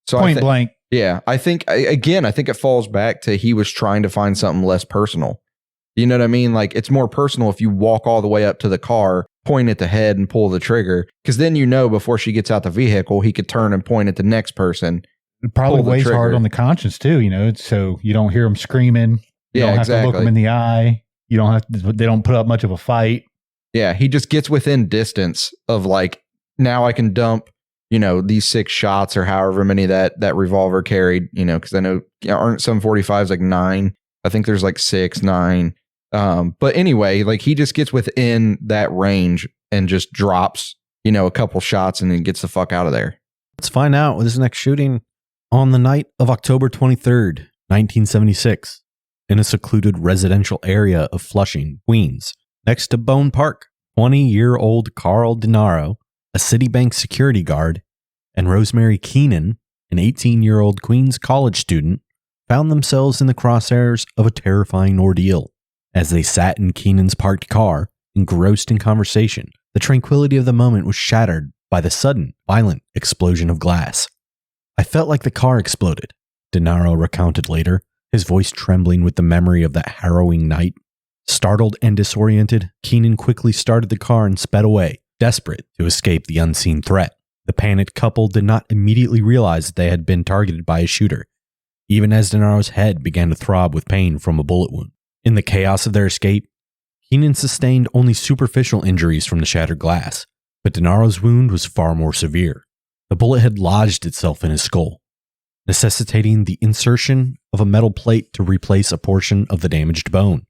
So point blank. Yeah, I think it falls back to he was trying to find something less personal. You know what I mean? Like it's more personal if you walk all the way up to the car, point at the head and pull the trigger. Because then before she gets out the vehicle, he could turn and point at the next person. It probably weighs hard on the conscience too, so you don't hear them screaming. You don't have to look them in the eye. You don't have to, they don't put up much of a fight. Yeah, he just gets within distance of like, now I can dump these 6 shots or however many that revolver carried, because I know aren't some 45s like 9. I think there's like 6, 9. But anyway, like he just gets within that range and just drops, a couple shots and then gets the fuck out of there. Let's find out with this next shooting on the night of October 23rd, 1976, in a secluded residential area of Flushing, Queens, next to Bone Park. 20-year-old Carl DeNaro, a Citibank security guard, and Rosemary Keenan, an 18-year-old Queens college student, found themselves in the crosshairs of a terrifying ordeal. As they sat in Keenan's parked car, engrossed in conversation, the tranquility of the moment was shattered by the sudden, violent explosion of glass. I felt like the car exploded, DeNaro recounted later, his voice trembling with the memory of that harrowing night. Startled and disoriented, Keenan quickly started the car and sped away, desperate to escape the unseen threat. The panicked couple did not immediately realize that they had been targeted by a shooter, even as DeNaro's head began to throb with pain from a bullet wound. In the chaos of their escape, Keenan sustained only superficial injuries from the shattered glass, but DeNaro's wound was far more severe. The bullet had lodged itself in his skull, necessitating the insertion of a metal plate to replace a portion of the damaged bone.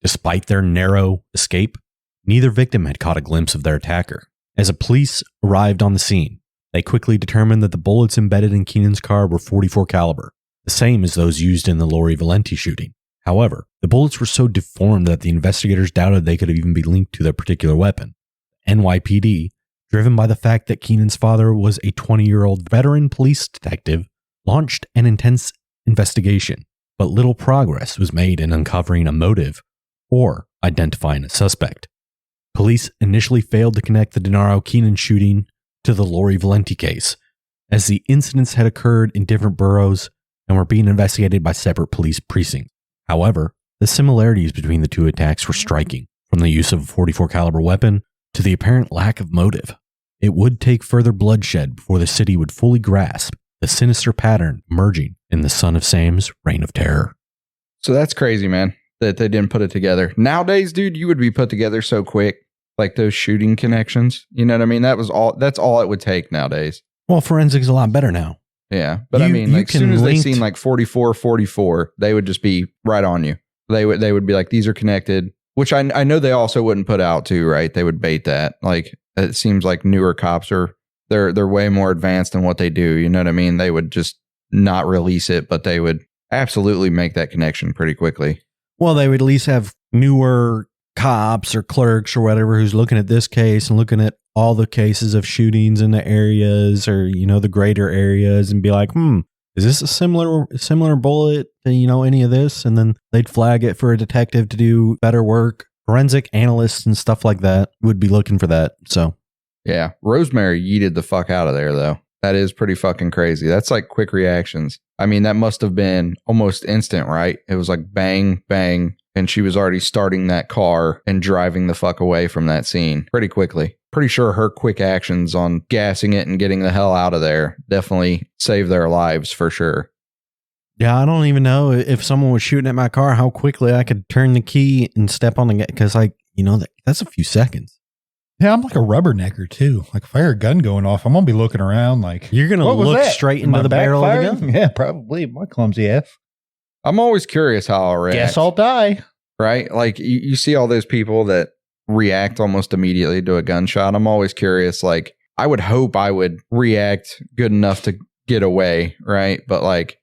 Despite their narrow escape, neither victim had caught a glimpse of their attacker. As the police arrived on the scene, they quickly determined that the bullets embedded in Keenan's car were .44 caliber, the same as those used in the Lori Valenti shooting. However, the bullets were so deformed that the investigators doubted they could even be linked to their particular weapon. NYPD, driven by the fact that Keenan's father was a 20-year-old veteran police detective, launched an intense investigation, but little progress was made in uncovering a motive or identifying a suspect. Police initially failed to connect the DeNaro-Keenan shooting to the Lori Valenti case, as the incidents had occurred in different boroughs and were being investigated by separate police precincts. However, the similarities between the two attacks were striking, from the use of a .44 caliber weapon to the apparent lack of motive. It would take further bloodshed before the city would fully grasp the sinister pattern emerging in the Son of Sam's reign of terror. So that's crazy, man, that they didn't put it together. Nowadays, dude, you would be put together so quick, like those shooting connections. You know what I mean? That's all it would take nowadays. Well, forensics is a lot better now. Yeah, but I mean, like, as soon as they seen like 44, they would just be right on you. They would be like, these are connected, which I know they also wouldn't put out too, right? They would bait that. Like, it seems like newer cops they're way more advanced in what they do. You know what I mean? They would just not release it, but they would absolutely make that connection pretty quickly. Well, they would at least have newer cops or clerks or whatever who's looking at this case and looking at all the cases of shootings in the areas or, the greater areas and be like, is this a similar bullet to, any of this? And then they'd flag it for a detective to do better work. Forensic analysts and stuff like that would be looking for that. So, yeah, Rosemary yeeted the fuck out of there, though. That is pretty fucking crazy. That's like quick reactions. I mean, that must have been almost instant, right? It was like bang, bang, and she was already starting that car and driving the fuck away from that scene pretty quickly. Pretty sure her quick actions on gassing it and getting the hell out of there definitely saved their lives for sure. Yeah, I don't even know if someone was shooting at my car, how quickly I could turn the key and step on the gas, because that's a few seconds. Yeah, I'm like a rubbernecker too. Like if I hear a gun going off, I'm going to be looking around like... You're going to look straight into the barrel of the gun? Yeah, probably. My clumsy ass. I'm always curious how I'll react. Guess I'll die. Right? Like you see all those people that react almost immediately to a gunshot. I'm always curious. Like I would hope I would react good enough to get away. Right? But like,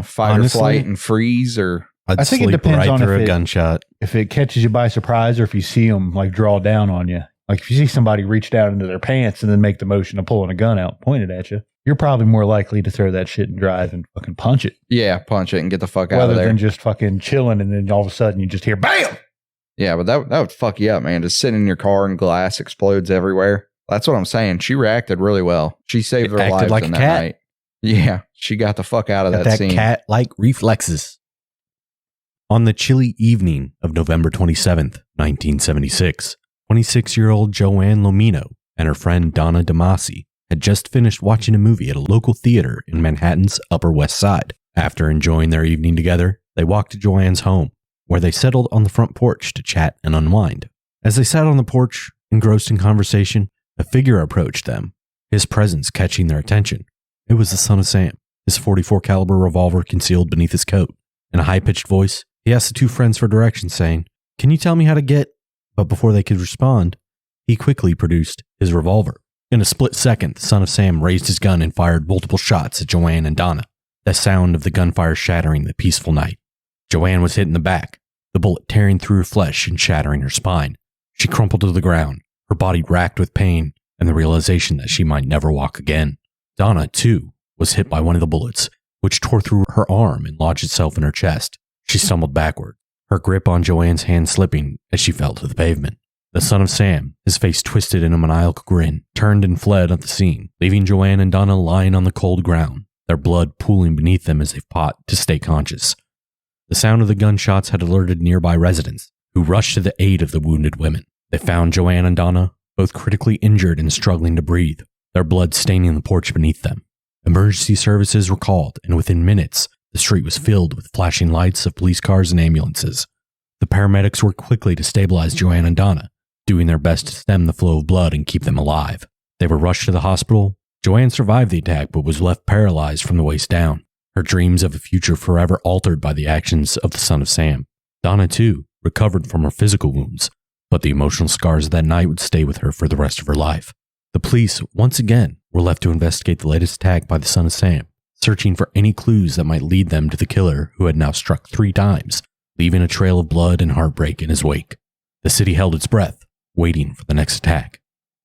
fight or flight and freeze or I think it depends right on through if a gunshot. If it catches you by surprise or if you see them like draw down on you. Like if you see somebody reach down into their pants and then make the motion of pulling a gun out, pointed at you, you're probably more likely to throw that shit and drive and fucking punch it. Yeah, punch it and get the fuck out of Rather there. than just fucking chilling and then all of a sudden you just hear BAM! Yeah, but that would fuck you up, man. Just sitting in your car and glass explodes everywhere. That's what I'm saying. She reacted really well. She saved her life like in a that cat. night. Yeah, she got the fuck out of that scene. Cat-like reflexes. On the chilly evening of November 27th, 1976, 26-year-old Joanne Lomino and her friend Donna DeMasi had just finished watching a movie at a local theater in Manhattan's Upper West Side. After enjoying their evening together, they walked to Joanne's home, where they settled on the front porch to chat and unwind. As they sat on the porch, engrossed in conversation, a figure approached them, his presence catching their attention. It was the son of Sam, his .44 caliber revolver concealed beneath his coat. In a high-pitched voice, he asked the two friends for directions, saying, "Can you tell me how to get..." But before they could respond, he quickly produced his revolver. In a split second, the son of Sam raised his gun and fired multiple shots at Joanne and Donna, the sound of the gunfire shattering the peaceful night. Joanne was hit in the back, the bullet tearing through her flesh and shattering her spine. She crumpled to the ground, her body racked with pain and the realization that she might never walk again. Donna, too, was hit by one of the bullets, which tore through her arm and lodged itself in her chest. She stumbled backward, her grip on Joanne's hand slipping as she fell to the pavement. The son of Sam, his face twisted in a maniacal grin, turned and fled at the scene, leaving Joanne and Donna lying on the cold ground, their blood pooling beneath them as they fought to stay conscious. The sound of the gunshots had alerted nearby residents, who rushed to the aid of the wounded women. They found Joanne and Donna, both critically injured and struggling to breathe, their blood staining the porch beneath them. Emergency services were called, and within minutes, the street was filled with flashing lights of police cars and ambulances. The paramedics worked quickly to stabilize Joanne and Donna, doing their best to stem the flow of blood and keep them alive. They were rushed to the hospital. Joanne survived the attack but was left paralyzed from the waist down, her dreams of a future forever altered by the actions of the son of Sam. Donna, too, recovered from her physical wounds, but the emotional scars of that night would stay with her for the rest of her life. The police, once again, were left to investigate the latest attack by the son of Sam, searching for any clues that might lead them to the killer who had now struck 3 times, leaving a trail of blood and heartbreak in his wake. The city held its breath, waiting for the next attack,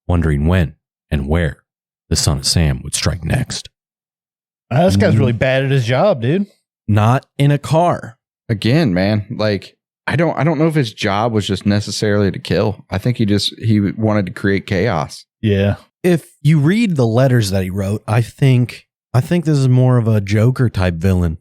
wondering when and where the son of Sam would strike next. This guy's really bad at his job, dude. Not in a car. Again, man, like I don't know if his job was just necessarily to kill. I think he wanted to create chaos. Yeah. If you read the letters that he wrote, I think this is more of a Joker type villain,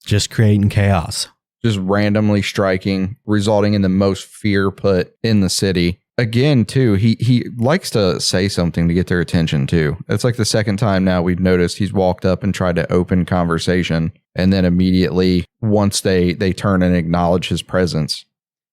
just creating chaos. Just randomly striking, resulting in the most fear put in the city. Again, too, he likes to say something to get their attention, too. It's like the second time now we've noticed he's walked up and tried to open conversation, and then immediately, once they turn and acknowledge his presence.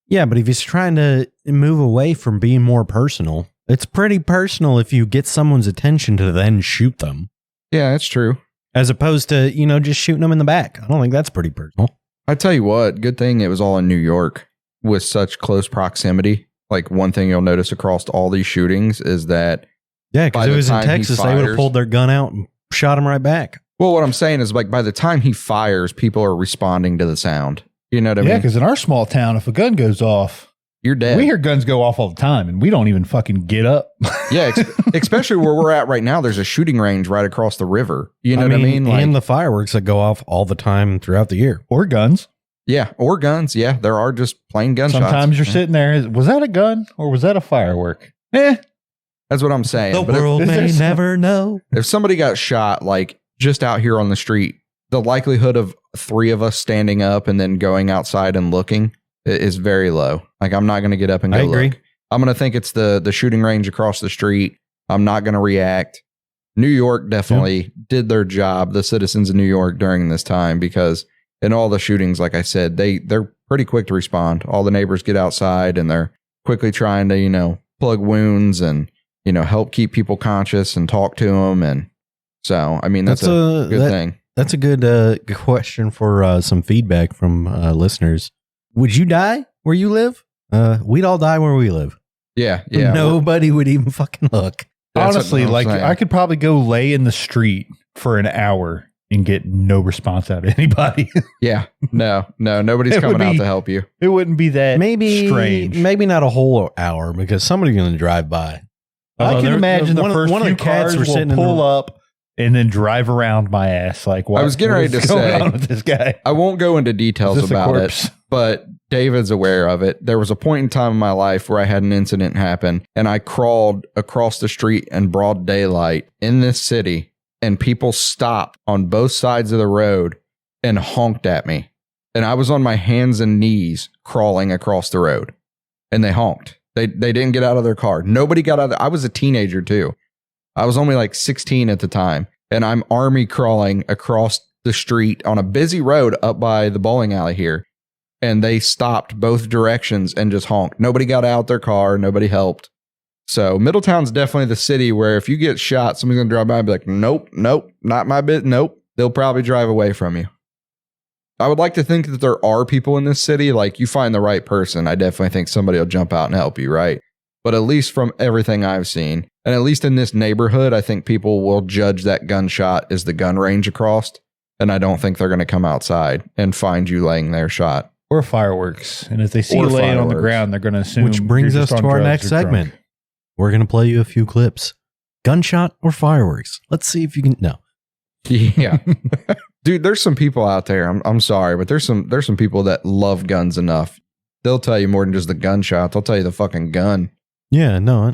Yeah, but if he's trying to move away from being more personal, it's pretty personal if you get someone's attention to then shoot them. Yeah, that's true. As opposed to, just shooting them in the back. I don't think that's pretty personal. I tell you what, good thing it was all in New York with such close proximity. Like one thing you'll notice across all these shootings is that. Yeah, because if it was in Texas, they would have pulled their gun out and shot him right back. Well, what I'm saying is like by the time he fires, people are responding to the sound. You know what I mean? Yeah, because in our small town, if a gun goes off, you're dead. We hear guns go off all the time and we don't even fucking get up. Yeah, especially where we're at right now. There's a shooting range right across the river. You know what I mean? Like, and the fireworks that go off all the time throughout the year. Or guns. Yeah, or guns. Yeah, there are just plain gunshots. Sometimes you're sitting there. Was that a gun or was that a firework? That's what I'm saying. The world may never know. If somebody got shot, like just out here on the street, the likelihood of 3 of us standing up and then going outside and looking is very low. Like I'm not going to get up and go look. I'm going to think it's the shooting range across the street. I'm not going to react. New York definitely did their job, the citizens of New York during this time, because in all the shootings, like I said, they're pretty quick to respond. All the neighbors get outside and they're quickly trying to, plug wounds and, help keep people conscious and talk to them. And so, I mean, that's a good thing. That's a good question for some feedback from listeners. Would you die where you live? We'd all die where we live. Yeah. Nobody would even fucking look. Honestly, like I could probably go lay in the street for an hour and get no response out of anybody. Yeah. No, nobody's coming out to help you. It wouldn't be that strange. Maybe not a whole hour because somebody's going to drive by. I can imagine the first few cars will pull up and then drive around my ass. Like, what? I was getting ready to say, with this guy? I won't go into details about it, but David's aware of it. There was a point in time in my life where I had an incident happen, and I crawled across the street in broad daylight in this city, and people stopped on both sides of the road and honked at me. And I was on my hands and knees crawling across the road, and they honked. They didn't get out of their car. Nobody got out of I was a teenager too. I was only like 16 at the time, and I'm army crawling across the street on a busy road up by the bowling alley here. And they stopped both directions and just honked. Nobody got out their car. Nobody helped. So Middletown's definitely the city where if you get shot, somebody's going to drive by and be like, nope, not my bit. Nope. They'll probably drive away from you. I would like to think that there are people in this city. Like, you find the right person, I definitely think somebody will jump out and help you, right? But at least from everything I've seen, and at least in this neighborhood, I think people will judge that gunshot as the gun range across. And I don't think they're going to come outside and find you laying there shot. Or fireworks. And if they see you laying on the ground, they're going to assume. Which brings us to our next segment. We're going to play you a few clips. Gunshot or fireworks? Let's see if you can. No. Yeah. Dude, there's some people out there. I'm sorry, but there's some people that love guns enough. They'll tell you more than just the gunshot. They'll tell you the fucking gun. Yeah, no.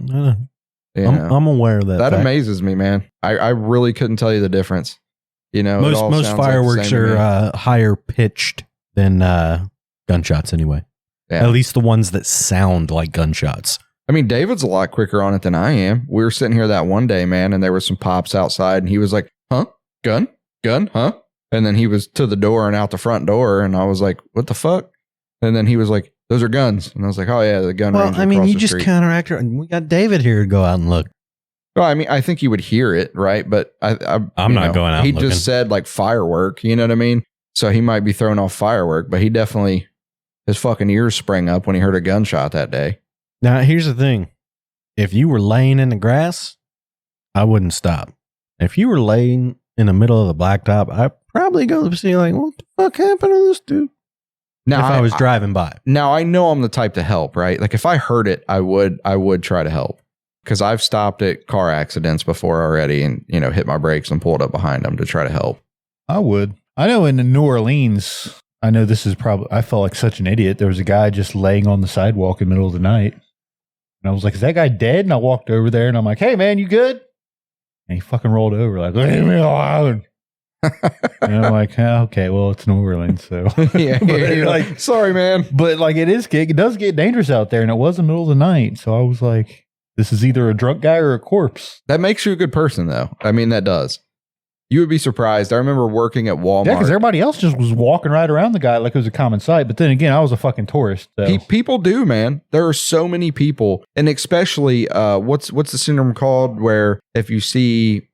I'm aware of that. That amazes me, man. I really couldn't tell you the difference. You know, most fireworks are higher pitched than gunshots anyway. Yeah. At least the ones that sound like gunshots. I mean, David's a lot quicker on it than I am. We were sitting here that one day, man, and there was some pops outside, and he was like, huh? Gun, huh? And then he was to the door and out the front door, and I was like, what the fuck? And then he was like, those are guns. And I was like, oh, yeah, the gun range. Well, I mean, you just counteract it. We got David here to go out and look. Well, I mean, I think you would hear it, right? But I'm not going out. He just said like firework, you know what I mean? So he might be throwing off firework, but he definitely, his fucking ears sprang up when he heard a gunshot that day. Now, here's the thing. If you were laying in the grass, I wouldn't stop. If you were laying in the middle of the blacktop, I'd probably go to see like, what the fuck happened to this dude? Now, if I was driving by. Now, I know I'm the type to help, right? Like if I heard it, I would try to help. Because I've stopped at car accidents before already and, you know, hit my brakes and pulled up behind them to try to help. I would. I know in New Orleans, I know this is probably, I felt like such an idiot. There was a guy just laying on the sidewalk in the middle of the night. And I was like, is that guy dead? And I walked over there and I'm like, hey, man, you good? And he fucking rolled over like, leave me alone. And I'm like, oh, okay, well, it's New Orleans. So, yeah, you're like, sorry, man. But like, it does get dangerous out there. And it was the middle of the night. So I was like, this is either a drunk guy or a corpse. That makes you a good person, though. I mean, that does. You would be surprised. I remember working at Walmart. Yeah, because everybody else just was walking right around the guy like it was a common sight. But then again, I was a fucking tourist. So. People do, man. There are so many people. And especially, what's the syndrome called where if you see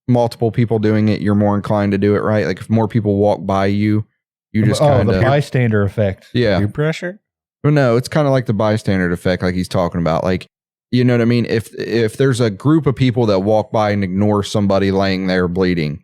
multiple people doing it, you're more inclined to do it, right? Like if more people walk by you, you just kind of... the bystander effect. Yeah. Peer pressure? Well, no, it's kind of like the bystander effect like he's talking about. Like, you know what I mean? If there's a group of people that walk by and ignore somebody laying there bleeding,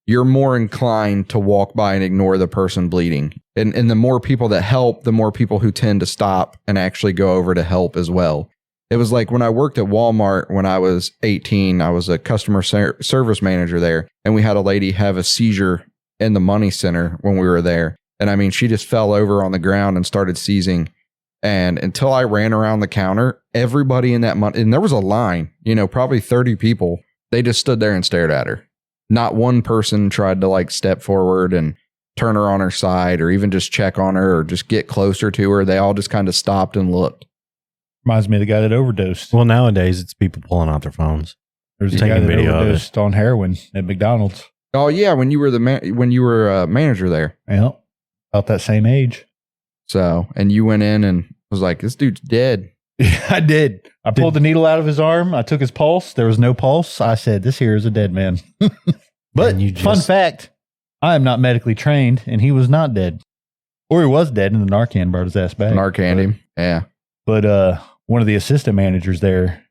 you're more inclined to walk by and ignore the person bleeding. And the more people that help, the more people who tend to stop and actually go over to help as well. It was like when I worked at Walmart when I was 18, I was a customer service manager there. And we had a lady have a seizure in the money center when we were there. And I mean, she just fell over on the ground and started seizing. And until I ran around the counter, everybody in that money, and there was a line, you know, probably 30 people, they just stood there and stared at her. Not one person tried to like step forward and turn her on her side or even just check on her or just get closer to her. They all just kind of stopped and looked. Reminds me of the guy that overdosed. Well, nowadays it's people pulling out their phones. There's a guy that overdosed on heroin at McDonald's. Oh yeah, when you were a manager there. Yeah, about that same age. So, and you went in and was like, this dude's dead. Yeah, I did. I pulled the needle out of his arm. I took his pulse. There was no pulse. I said, this here is a dead man. But fun fact, I am not medically trained and he was not dead. Or he was dead and the Narcan brought his ass back. Narcaned him. Yeah. But one of the assistant managers there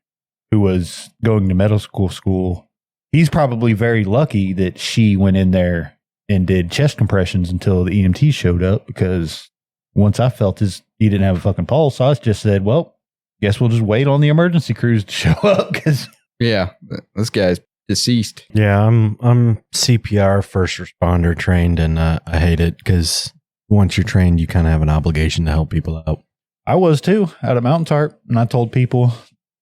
who was going to medical school, he's probably very lucky that she went in there and did chest compressions until the EMT showed up, because once I felt he didn't have a fucking pulse, I just said, well, guess we'll just wait on the emergency crews to show up, because yeah, this guy's deceased. Yeah, I'm CPR first responder trained, and I hate it because once you're trained, you kind of have an obligation to help people out. I was too, out at Mountain Tarp, and I told people,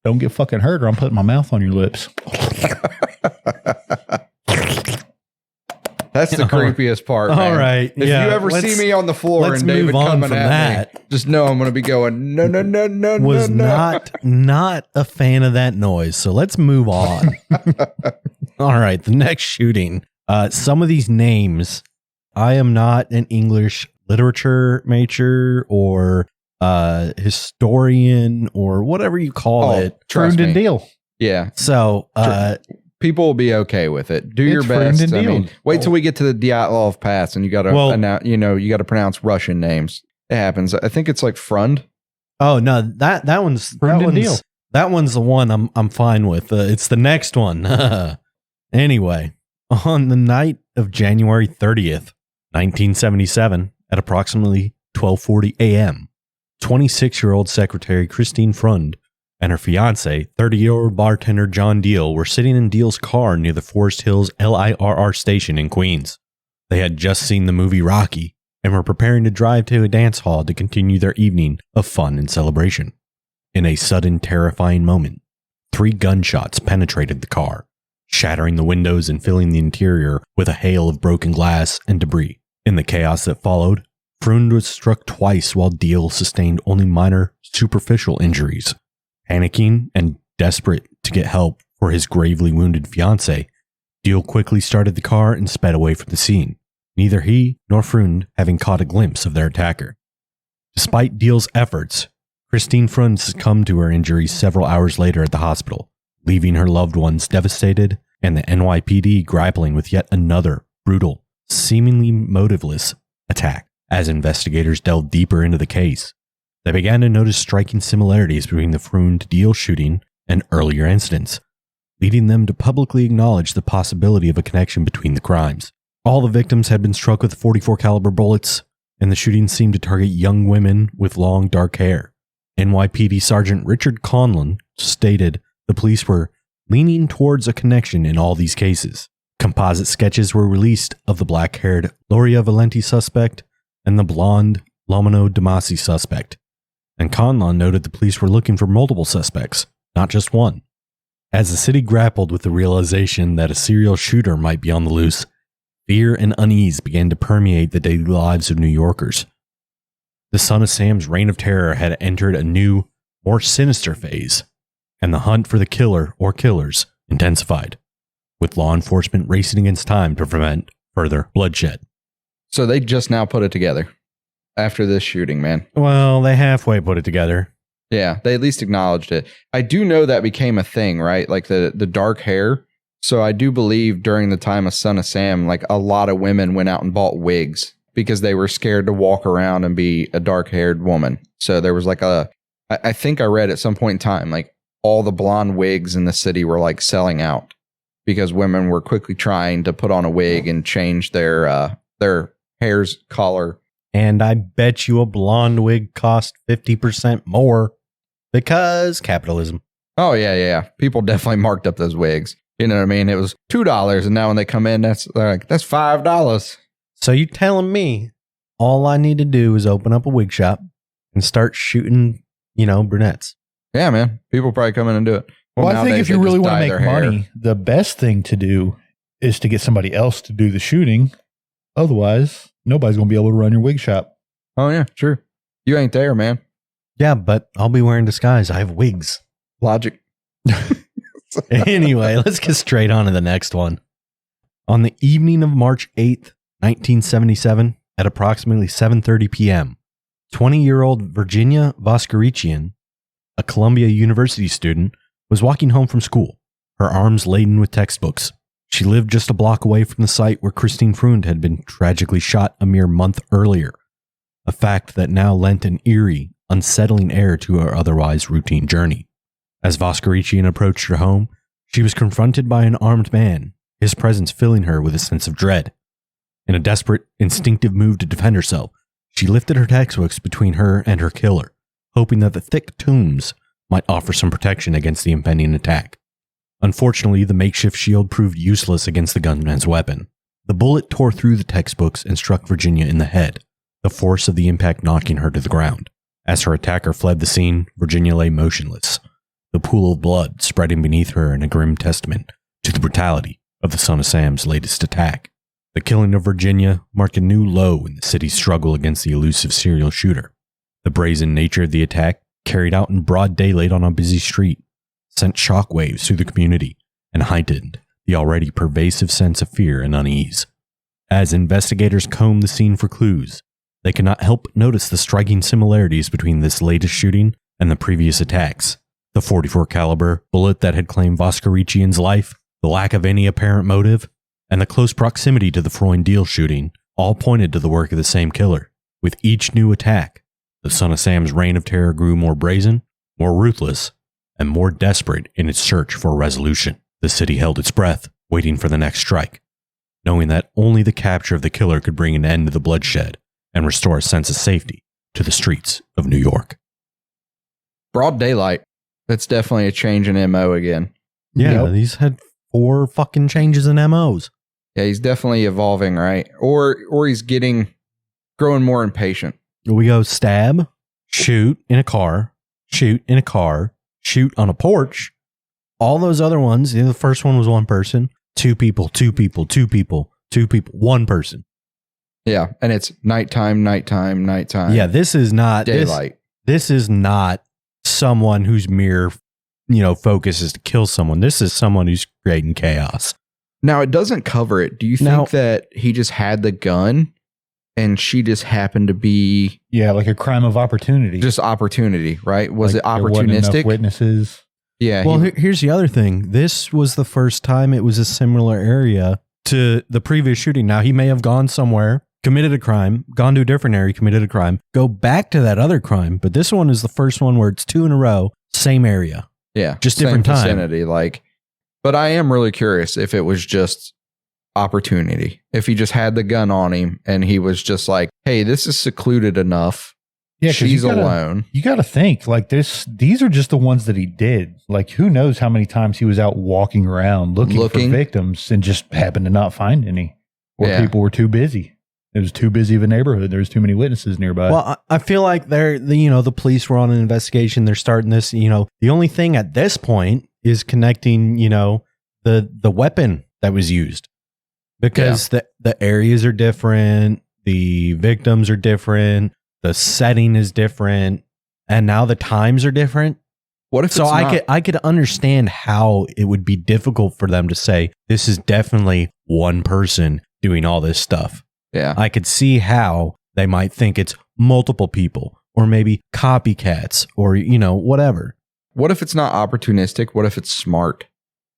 don't get fucking hurt or I'm putting my mouth on your lips. That's the creepiest part, man. All right. If you ever see me on the floor and David coming at me, just know I'm going to be going, no. Was not a fan of that noise. So let's move on. All right. The next shooting. Some of these names, I am not an English literature major or historian or whatever you call it. Trust me. Deal. Yeah. So, people will be okay with it. Do your best. I mean, wait till we get to the Dyatlov Pass and you got to, you got to pronounce Russian names. It happens. I think it's like Frund. Oh no, that one's the one I'm fine with. It's the next one. Anyway, on the night of January 30th, 1977, at approximately 12:40 a.m., 26-year-old secretary Christine Frund and her fiancé, 30-year-old bartender John Deal, were sitting in Deal's car near the Forest Hills LIRR station in Queens. They had just seen the movie Rocky and were preparing to drive to a dance hall to continue their evening of fun and celebration. In a sudden, terrifying moment, 3 gunshots penetrated the car, shattering the windows and filling the interior with a hail of broken glass and debris. In the chaos that followed, Frund was struck twice while Deal sustained only minor, superficial injuries. Panicking and desperate to get help for his gravely wounded fiancé, Deal quickly started the car and sped away from the scene, neither he nor Frund having caught a glimpse of their attacker. Despite Deal's efforts, Christine Frund succumbed to her injuries several hours later at the hospital, leaving her loved ones devastated and the NYPD grappling with yet another brutal, seemingly motiveless attack. As investigators delved deeper into the case, they began to notice striking similarities between the Frund-Deal shooting and earlier incidents, leading them to publicly acknowledge the possibility of a connection between the crimes. All the victims had been struck with .44 caliber bullets, and the shooting seemed to target young women with long, dark hair. NYPD Sergeant Richard Conlon stated the police were leaning towards a connection in all these cases. Composite sketches were released of the black-haired Loria Valenti suspect and the blonde Lomino Damasi suspect. And Conlon noted the police were looking for multiple suspects, not just one. As the city grappled with the realization that a serial shooter might be on the loose, fear and unease began to permeate the daily lives of New Yorkers. The Son of Sam's reign of terror had entered a new, more sinister phase, and the hunt for the killer or killers intensified, with law enforcement racing against time to prevent further bloodshed. So they just now put it together. After this shooting, man. Well, they halfway put it together. Yeah, they at least acknowledged it. I do know that became a thing, right? Like the dark hair. So I do believe during the time of Son of Sam, like a lot of women went out and bought wigs because they were scared to walk around and be a dark-haired woman. So there was like I think I read at some point in time, like all the blonde wigs in the city were like selling out because women were quickly trying to put on a wig and change their hair's color. And I bet you a blonde wig cost 50% more because capitalism. Oh, yeah. People definitely marked up those wigs. You know what I mean? It was $2. And now when they come in, that's $5. So you telling me all I need to do is open up a wig shop and start shooting, brunettes? Yeah, man. People probably come in and do it. Well, I think if you really want to make money, the best thing to do is to get somebody else to do the shooting. Otherwise, nobody's going to be able to run your wig shop. Oh, yeah, sure. You ain't there, man. Yeah, but I'll be wearing disguise. I have wigs. Logic. Anyway, let's get straight on to the next one. On the evening of March 8th, 1977, at approximately 7:30 p.m., 20-year-old Virginia Voskerichian, a Columbia University student, was walking home from school, her arms laden with textbooks. She lived just a block away from the site where Christine Frund had been tragically shot a mere month earlier, a fact that now lent an eerie, unsettling air to her otherwise routine journey. As Voskerichian approached her home, she was confronted by an armed man, his presence filling her with a sense of dread. In a desperate, instinctive move to defend herself, she lifted her textbooks between her and her killer, hoping that the thick tomes might offer some protection against the impending attack. Unfortunately, the makeshift shield proved useless against the gunman's weapon. The bullet tore through the textbooks and struck Virginia in the head, the force of the impact knocking her to the ground. As her attacker fled the scene, Virginia lay motionless, the pool of blood spreading beneath her in a grim testament to the brutality of the Son of Sam's latest attack. The killing of Virginia marked a new low in the city's struggle against the elusive serial shooter. The brazen nature of the attack, carried out in broad daylight on a busy street, sent shockwaves through the community and heightened the already pervasive sense of fear and unease. As investigators combed the scene for clues, they could not help but notice the striking similarities between this latest shooting and the previous attacks. The .44 caliber bullet that had claimed Voskarician's life, the lack of any apparent motive, and the close proximity to the Freund-Deal shooting all pointed to the work of the same killer. With each new attack, the Son of Sam's reign of terror grew more brazen, more ruthless, and more desperate in its search for resolution. The city held its breath, waiting for the next strike, knowing that only the capture of the killer could bring an end to the bloodshed and restore a sense of safety to the streets of New York. Broad daylight. That's definitely a change in MO again. Yeah, Yep. These had 4 fucking changes in MOs. Yeah, he's definitely evolving, right? Or he's growing more impatient. We go stab, shoot in a car, shoot in a car, shoot on a porch. All those other ones, the first one was one person, 2 people, 2 people, 2 people, 2 people, 1 person. Yeah, and it's nighttime. Yeah, this is not daylight. This is not someone whose mere, focus is to kill someone. This is someone who's creating chaos. Now, it doesn't cover it. Do you think that he just had the gun and she just happened to be like a crime of opportunity? just opportunity, right? Was Like, it there wasn't enough opportunistic? witnesses. Yeah. Well, here's the other thing. This was the first time it was a similar area to the previous shooting. Now, he may have gone somewhere, committed a crime, gone to a different area, committed a crime, go back to that other crime. But this one is the first one where it's 2 in a row, same area. Yeah. Just same different time. vicinity, but I am really curious if it was just opportunity. If he just had the gun on him and he was just like, hey, this is secluded enough. Yeah, 'cause she's alone. You got to think like this. These are just the ones that he did. Like, who knows how many times he was out walking around looking for victims and just happened to not find any, or people were too busy. It was too busy of a neighborhood. There was too many witnesses nearby. Well, I feel like the police were on an investigation. They're starting this. The only thing at this point is connecting. The weapon that was used, because the areas are different, the victims are different, the setting is different, and now the times are different. What if I could understand how it would be difficult for them to say this is definitely one person doing all this stuff. Yeah. I could see how they might think it's multiple people, or maybe copycats, or whatever. What if it's not opportunistic? What if it's smart?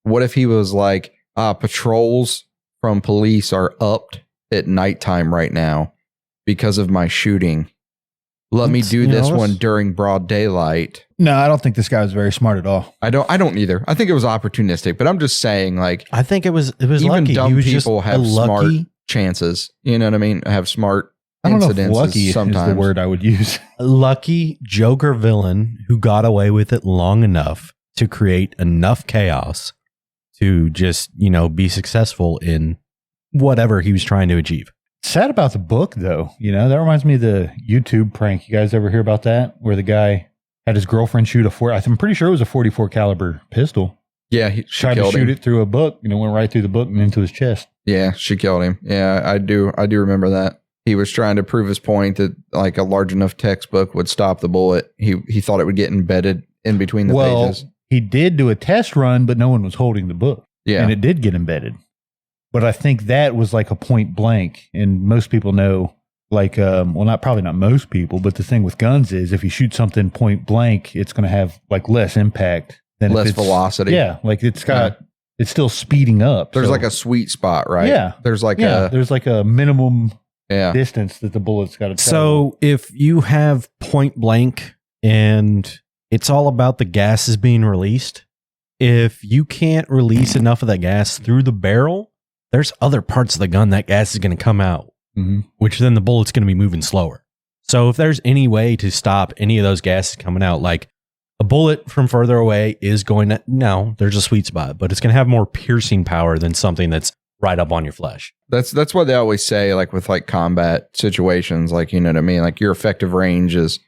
What if he was like, patrols from police are upped at nighttime right now because of my shooting. Let me do this one during broad daylight. No, I don't think this guy was very smart at all. I don't either. I think it was opportunistic, but I'm just saying, I think it was even lucky. dumb people have smart chances. You know what I mean? Have smart I don't know if incidences lucky sometimes. is the word I would use. Lucky Joker villain who got away with it long enough to create enough chaos to just, be successful in whatever he was trying to achieve. Sad about the book, though. That reminds me of the YouTube prank. You guys ever hear about that? Where the guy had his girlfriend shoot I'm pretty sure it was a .44 caliber pistol. Yeah, she tried to shoot it through a book. Went right through the book and into his chest. Yeah, she killed him. Yeah, I do remember that. He was trying to prove his point that like a large enough textbook would stop the bullet. He thought it would get embedded in between the pages. He did do a test run, but no one was holding the book. Yeah, and it did get embedded. But I think that was like a point blank, and most people know, probably not most people, but the thing with guns is if you shoot something point blank, it's going to have like less impact than less velocity. Yeah, like it's still speeding up. There's like a sweet spot, right? Yeah, there's like a minimum distance that the bullet's got to travel. So if you have point blank and it's all about the gases being released, if you can't release enough of that gas through the barrel, there's other parts of the gun that gas is going to come out, which then the bullet's going to be moving slower. So if there's any way to stop any of those gases coming out, like a bullet from further away is going to, no, there's a sweet spot, but it's going to have more piercing power than something that's right up on your flesh. That's what they always say, like with like combat situations, like, you know what I mean? Like your effective range is,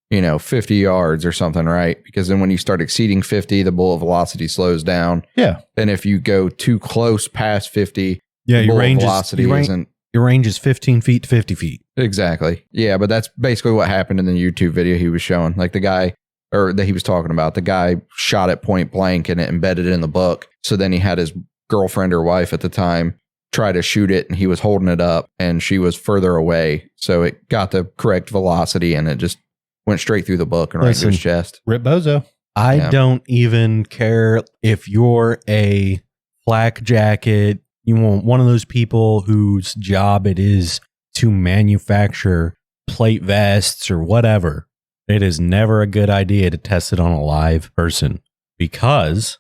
50 yards or something, right? Because then when you start exceeding 50, the bullet velocity slows down. Yeah. And if you go too close past 50, yeah, your range isn't. Your range is 15 feet to 50 feet. Exactly. Yeah, but that's basically what happened in the YouTube video he was showing. Like the guy, or that he was talking about, the guy shot at point blank and it embedded in the book. So then he had his girlfriend or wife at the time try to shoot it, and he was holding it up and she was further away. So it got the correct velocity and it just went straight through the book and right to his chest. Rip Bozo. I don't even care if you're a flak jacket, you want one of those people whose job it is to manufacture plate vests or whatever. It is never a good idea to test it on a live person, because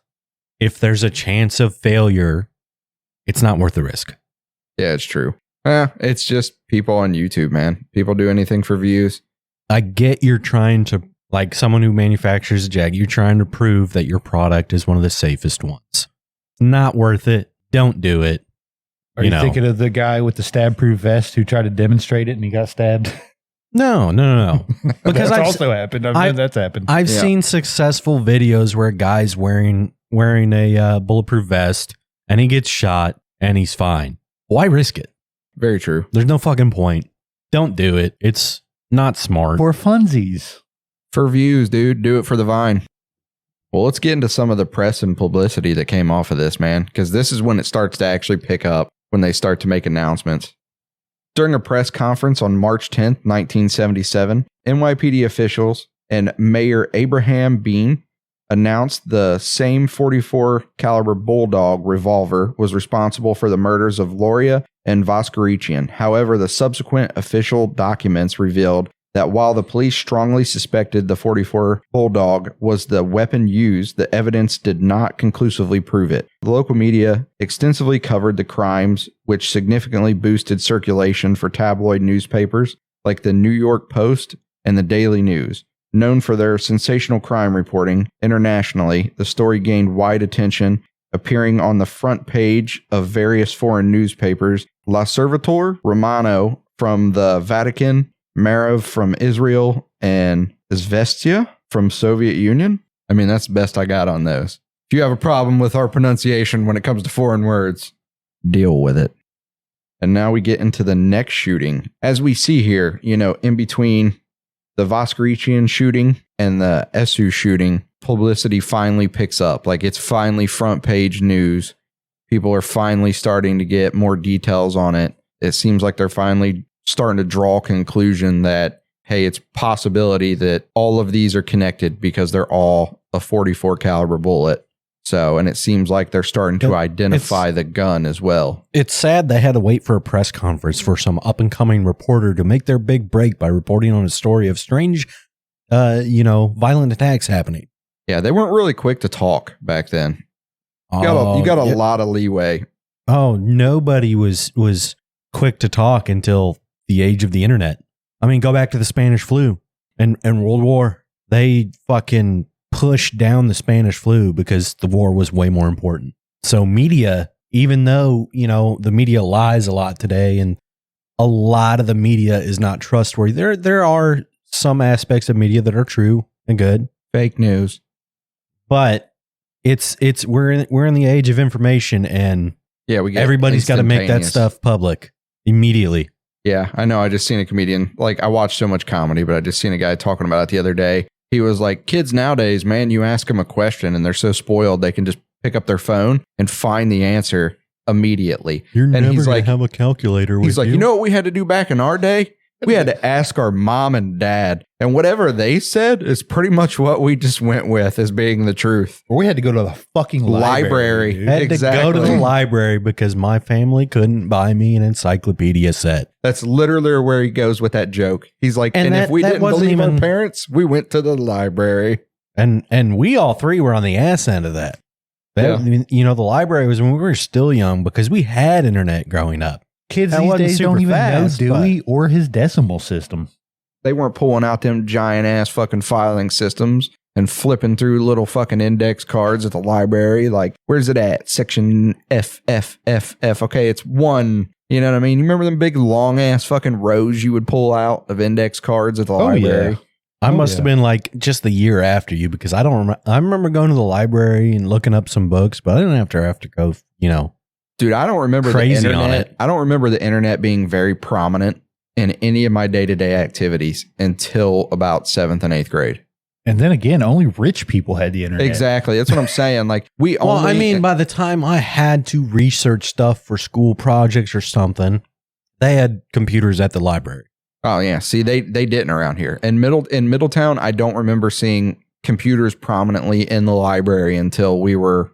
if there's a chance of failure, it's not worth the risk. Yeah, it's true. It's just people on YouTube, man. People do anything for views. I get you're trying to, like someone who manufactures a Jag, you're trying to prove that your product is one of the safest ones. Not worth it. Don't do it. Are you thinking of the guy with the stab-proof vest who tried to demonstrate it and he got stabbed? No. Because that's also happened. That's happened. I've seen successful videos where a guy's wearing a bulletproof vest and he gets shot and he's fine. Why risk it? Very true. There's no fucking point. Don't do it. It's not smart. For funsies. For views, dude. Do it for the Vine. Well, let's get into some of the press and publicity that came off of this, man, because this is when it starts to actually pick up, when they start to make announcements. During a press conference on March 10th, 1977, NYPD officials and Mayor Abraham Bean announced the same .44 caliber Bulldog revolver was responsible for the murders of Loria and Voskerichian. However, the subsequent official documents revealed that while the police strongly suspected the .44 Bulldog was the weapon used, the evidence did not conclusively prove it. The local media extensively covered the crimes, which significantly boosted circulation for tabloid newspapers like the New York Post and the Daily News. Known for their sensational crime reporting internationally, the story gained wide attention, appearing on the front page of various foreign newspapers. L'Osservatore Romano from the Vatican, Marev from Israel, and Izvestia from Soviet Union. I mean, that's the best I got on those. If you have a problem with our pronunciation when it comes to foreign words, deal with it. And now we get into the next shooting. As we see here, in between the Voskerichian shooting and the Esu shooting, publicity finally picks up. Like, it's finally front page news. People are finally starting to get more details on it. It seems like they're finally starting to draw a conclusion that, hey, it's possibility that all of these are connected because they're all a .44 caliber bullet. So, and it seems like they're starting to identify the gun as well. It's sad they had to wait for a press conference for some up-and-coming reporter to make their big break by reporting on a story of strange, violent attacks happening. Yeah, they weren't really quick to talk back then. You got a lot of leeway. Oh, nobody was quick to talk until the age of the internet. I mean, go back to the Spanish flu and World War. They fucking pushed down the Spanish flu because the war was way more important. So media, even though, the media lies a lot today and a lot of the media is not trustworthy, there are some aspects of media that are true and good. Fake news. But we're in the age of information, and everybody's got to make that stuff public immediately. Yeah, I know. I just seen a comedian, like, I watch so much comedy, but I just seen a guy talking about it the other day. He was like, kids nowadays, man, you ask them a question and they're so spoiled they can just pick up their phone and find the answer immediately. You're never going to have a calculator with you. He's like, you know what we had to do back in our day? We had to ask our mom and dad. And whatever they said is pretty much what we just went with as being the truth. Or we had to go to the fucking library. Had to go to the library because my family couldn't buy me an encyclopedia set. That's literally where he goes with that joke. He's like, and if we didn't believe our parents, we went to the library. And we all three were on the ass end of that. I mean, you know, the library was when we were still young because we had internet growing up. Kids That these wasn't days super don't even fast, know Dewey or his decimal system. They weren't pulling out them giant ass fucking filing systems and flipping through little fucking index cards at the library. Like, where's it at? Section F. Okay, it's 1. You know what I mean? You remember them big long ass fucking rows you would pull out of index cards at the library? Yeah. I must have been like just the year after you because I don't remember. I remember going to the library and looking up some books, but I didn't have to go, you know. Dude, I don't remember Crazy the internet. on it. I don't remember the internet being very prominent in any of my day-to-day activities until about 7th and 8th grade. And then again, only rich people had the internet. Exactly. That's what I'm saying. Like I mean, by the time I had to research stuff for school projects or something, they had computers at the library. Oh yeah. See, they didn't around here. In Middletown, I don't remember seeing computers prominently in the library until we were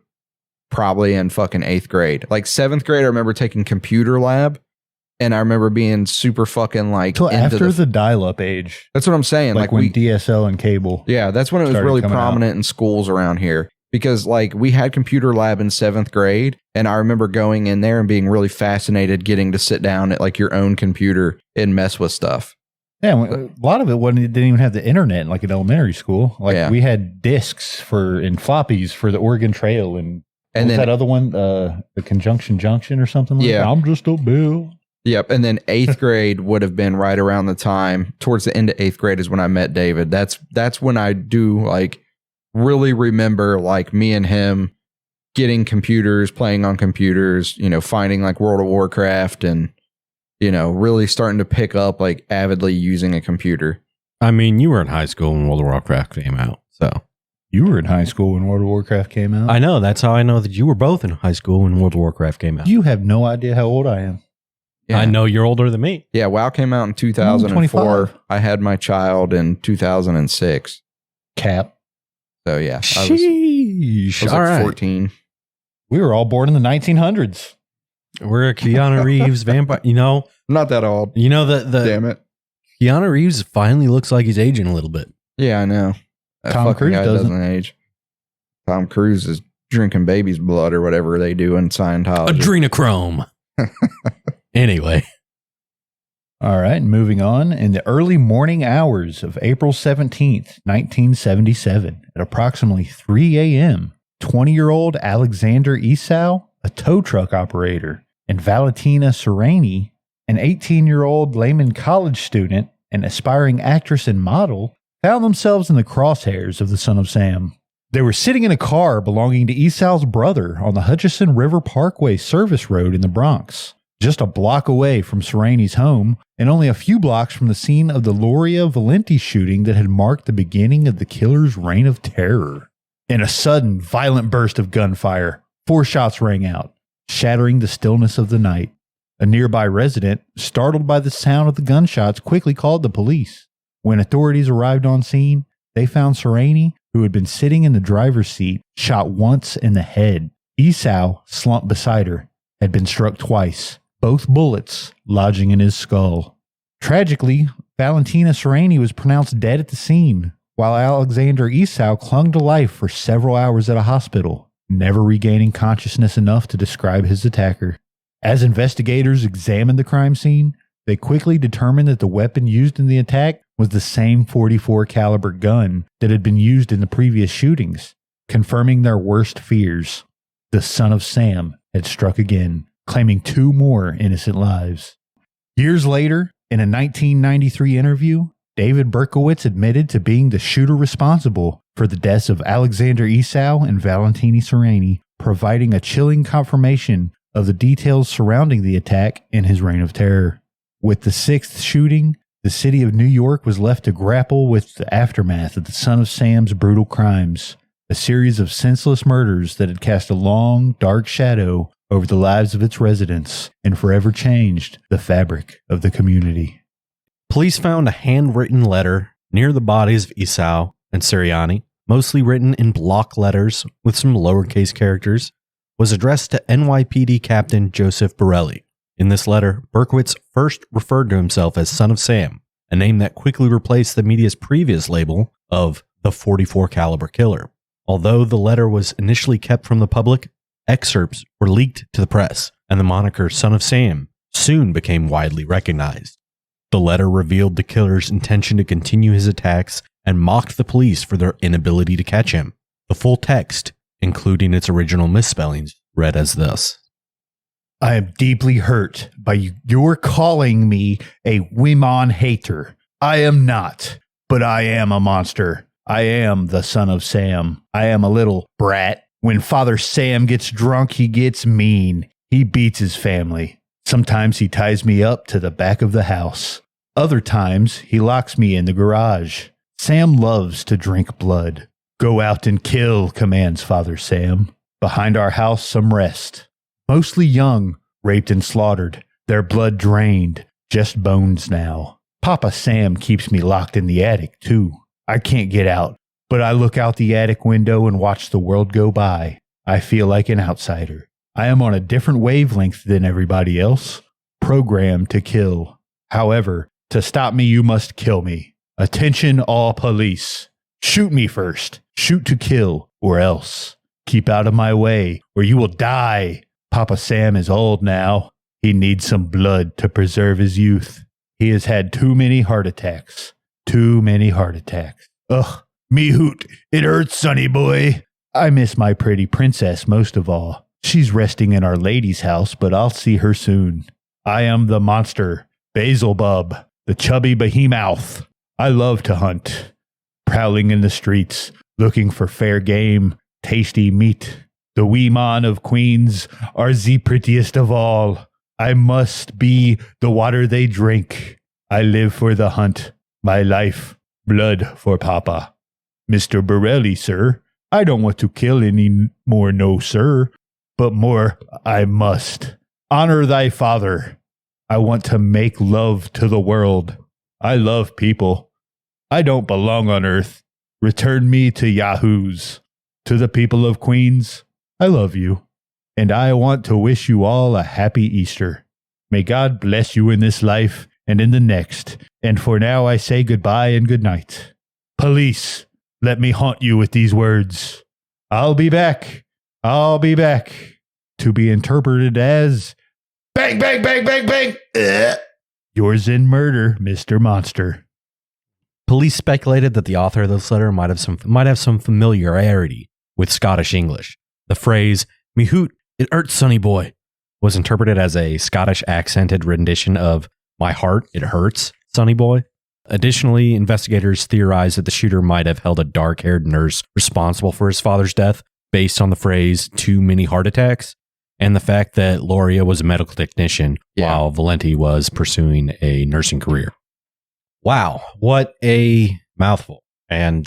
probably in fucking 8th grade. Like 7th grade, I remember taking computer lab, and I remember being super fucking like Till after the dial-up age. That's what I'm saying. Like when DSL and cable. Yeah, that's when it was really prominent out in schools around here. Because like we had computer lab in 7th grade, and I remember going in there and being really fascinated getting to sit down at like your own computer and mess with stuff. Yeah, a lot of it didn't even have the internet like in elementary school. Like we had discs and floppies for the Oregon Trail and then that other one, the Conjunction Junction or something like that. I'm just a bill. Yep. And then 8th grade would have been right around the time towards the end of 8th grade is when I met David. That's when I do like really remember like me and him getting computers, playing on computers, you know, finding like World of Warcraft and, you know, really starting to pick up like avidly using a computer. I mean, you were in high school when World of Warcraft came out. So you were in high school when World of Warcraft came out? I know. That's how I know that you were both in high school when World of Warcraft came out. You have no idea how old I am. Yeah. I know you're older than me. Yeah, WoW came out in 2004. I had my child in 2006. Cap. So yeah, I was like 14. We were all born in the 1900s. We're a Keanu Reeves vampire. You know, I'm not that old. You know the damn it. Keanu Reeves finally looks like he's aging a little bit. Yeah, I know. That Tom Cruise doesn't age. Tom Cruise is drinking baby's blood or whatever they do in Scientology. Adrenochrome. Anyway. All right, moving on. In the early morning hours of April 17th, 1977, at approximately 3 a.m., 20-year-old Alexander Esau, a tow truck operator, and Valentina Sereni, an 18-year-old Lehman College student and aspiring actress and model, found themselves in the crosshairs of the Son of Sam. They were sitting in a car belonging to Esau's brother on the Hutchison River Parkway service road in the Bronx, just a block away from Sereni's home and only a few blocks from the scene of the Loria Valenti shooting that had marked the beginning of the killer's reign of terror. In a sudden, violent burst of gunfire, 4 shots rang out, shattering the stillness of the night. A nearby resident, startled by the sound of the gunshots, quickly called the police. When authorities arrived on scene, they found Sereni, who had been sitting in the driver's seat, shot once in the head. Esau, slumped beside her, had been struck twice, both bullets lodging in his skull. Tragically, Valentina Sereni was pronounced dead at the scene, while Alexander Esau clung to life for several hours at a hospital, never regaining consciousness enough to describe his attacker. As investigators examined the crime scene, they quickly determined that the weapon used in the attack was the same .44 caliber gun that had been used in the previous shootings, confirming their worst fears. The Son of Sam had struck again, claiming 2 more innocent lives. Years later, in a 1993 interview, David Berkowitz admitted to being the shooter responsible for the deaths of Alexander Esau and Valentina Sereni, providing a chilling confirmation of the details surrounding the attack and his reign of terror. With the 6th shooting, the city of New York was left to grapple with the aftermath of the Son of Sam's brutal crimes, a series of senseless murders that had cast a long, dark shadow over the lives of its residents and forever changed the fabric of the community. Police found a handwritten letter near the bodies of Esau and Sereni, mostly written in block letters with some lowercase characters, was addressed to NYPD Captain Joseph Borelli. In this letter, Berkowitz first referred to himself as Son of Sam, a name that quickly replaced the media's previous label of the .44 caliber killer. Although the letter was initially kept from the public, excerpts were leaked to the press, and the moniker Son of Sam soon became widely recognized. The letter revealed the killer's intention to continue his attacks and mocked the police for their inability to catch him. The full text, including its original misspellings, read as this. I am deeply hurt by your calling me a women hater. I am not, but I am a monster. I am the son of Sam. I am a little brat. When Father Sam gets drunk, he gets mean. He beats his family. Sometimes he ties me up to the back of the house. Other times, he locks me in the garage. Sam loves to drink blood. Go out and kill, commands Father Sam. Behind our house, some rest. Mostly young, raped and slaughtered. Their blood drained. Just bones now. Papa Sam keeps me locked in the attic, too. I can't get out, but I look out the attic window and watch the world go by. I feel like an outsider. I am on a different wavelength than everybody else. Programmed to kill. However, to stop me, you must kill me. Attention, all police. Shoot me first. Shoot to kill, or else. Keep out of my way, or you will die. Papa Sam is old now. He needs some blood to preserve his youth. He has had too many heart attacks. Too many heart attacks. Ugh, me hoot. It hurts, sonny boy. I miss my pretty princess most of all. She's resting in Our Lady's house, but I'll see her soon. I am the monster, Basilbub, the chubby behemoth. I love to hunt, prowling in the streets, looking for fair game, tasty meat. The wee mon of queens are the prettiest of all. I must be the water they drink. I live for the hunt. My life, blood for Papa. Mr. Borelli, sir, I don't want to kill any more, no, sir. But more I must. Honor thy father. I want to make love to the world. I love people. I don't belong on earth. Return me to Yahoos. To the people of Queens, I love you. And I want to wish you all a happy Easter. May God bless you in this life and in the next. And for now I say goodbye and good night. Police, let me haunt you with these words. I'll be back. I'll be back. To be interpreted as bang, bang, bang, bang, bang. Yours in murder, Mr. Monster. Police speculated that the author of this letter might have some familiarity with Scottish English. The phrase, "Me hoot, it hurts, sonny boy," was interpreted as a Scottish accented rendition of "My heart, it hurts, sonny boy." Additionally, investigators theorized that the shooter might have held a dark-haired nurse responsible for his father's death based on the phrase "too many heart attacks" and the fact that Loria was a medical technician while Valenti was pursuing a nursing career. Wow, what a mouthful. And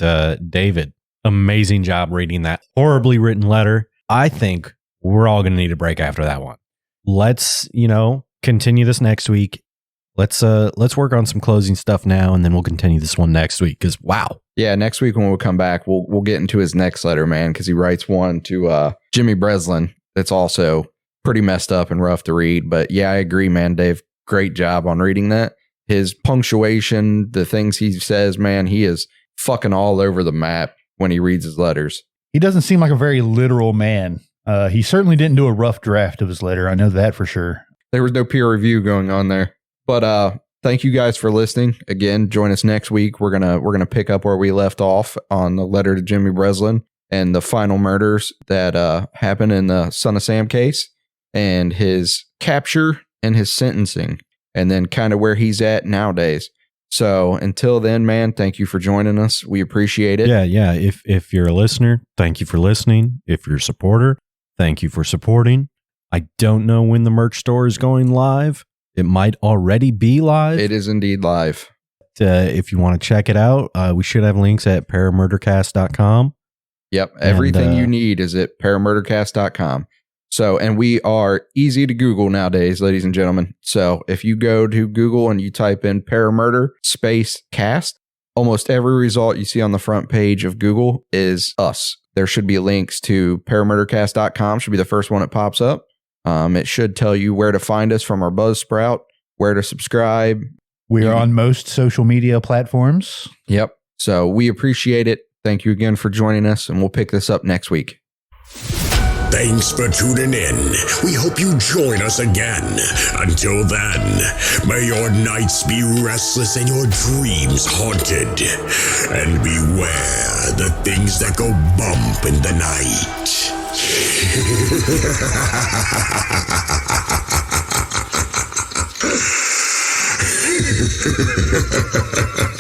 David, amazing job reading that horribly written letter. I think we're all going to need a break after that one. Let's, continue this next week. Let's work on some closing stuff now, and then we'll continue this one next week. Because wow, yeah, next week when we come back, we'll get into his next letter, man, because he writes one to Jimmy Breslin that's also pretty messed up and rough to read. But yeah, I agree, man, Dave. Great job on reading that. His punctuation, the things he says, man, he is fucking all over the map when he reads his letters. He doesn't seem like a very literal man. He certainly didn't do a rough draft of his letter. I know that for sure. There was no peer review going on there. But thank you guys for listening. Again, join us next week. We're gonna pick up where we left off on the letter to Jimmy Breslin and the final murders that happened in the Son of Sam case and his capture and his sentencing, and then kind of where he's at nowadays. So until then, man, thank you for joining us. We appreciate it. Yeah. If you're a listener, thank you for listening. If you're a supporter, thank you for supporting. I don't know when the merch store is going live. It might already be live. It is indeed live. If you want to check it out, we should have links at paramurdercast.com. Yep. Everything you need is at paramurdercast.com. So, and we are easy to Google nowadays, ladies and gentlemen. So if you go to Google and you type in Paramurder space cast, almost every result you see on the front page of Google is us. There should be links to paramurdercast.com. Should be the first one that pops up. It should tell you where to find us from our Buzzsprout, where to subscribe. We are on most social media platforms. Yep. So we appreciate it. Thank you again for joining us, and we'll pick this up next week. Thanks for tuning in. We hope you join us again. Until then, may your nights be restless and your dreams haunted. And beware the things that go bump in the night.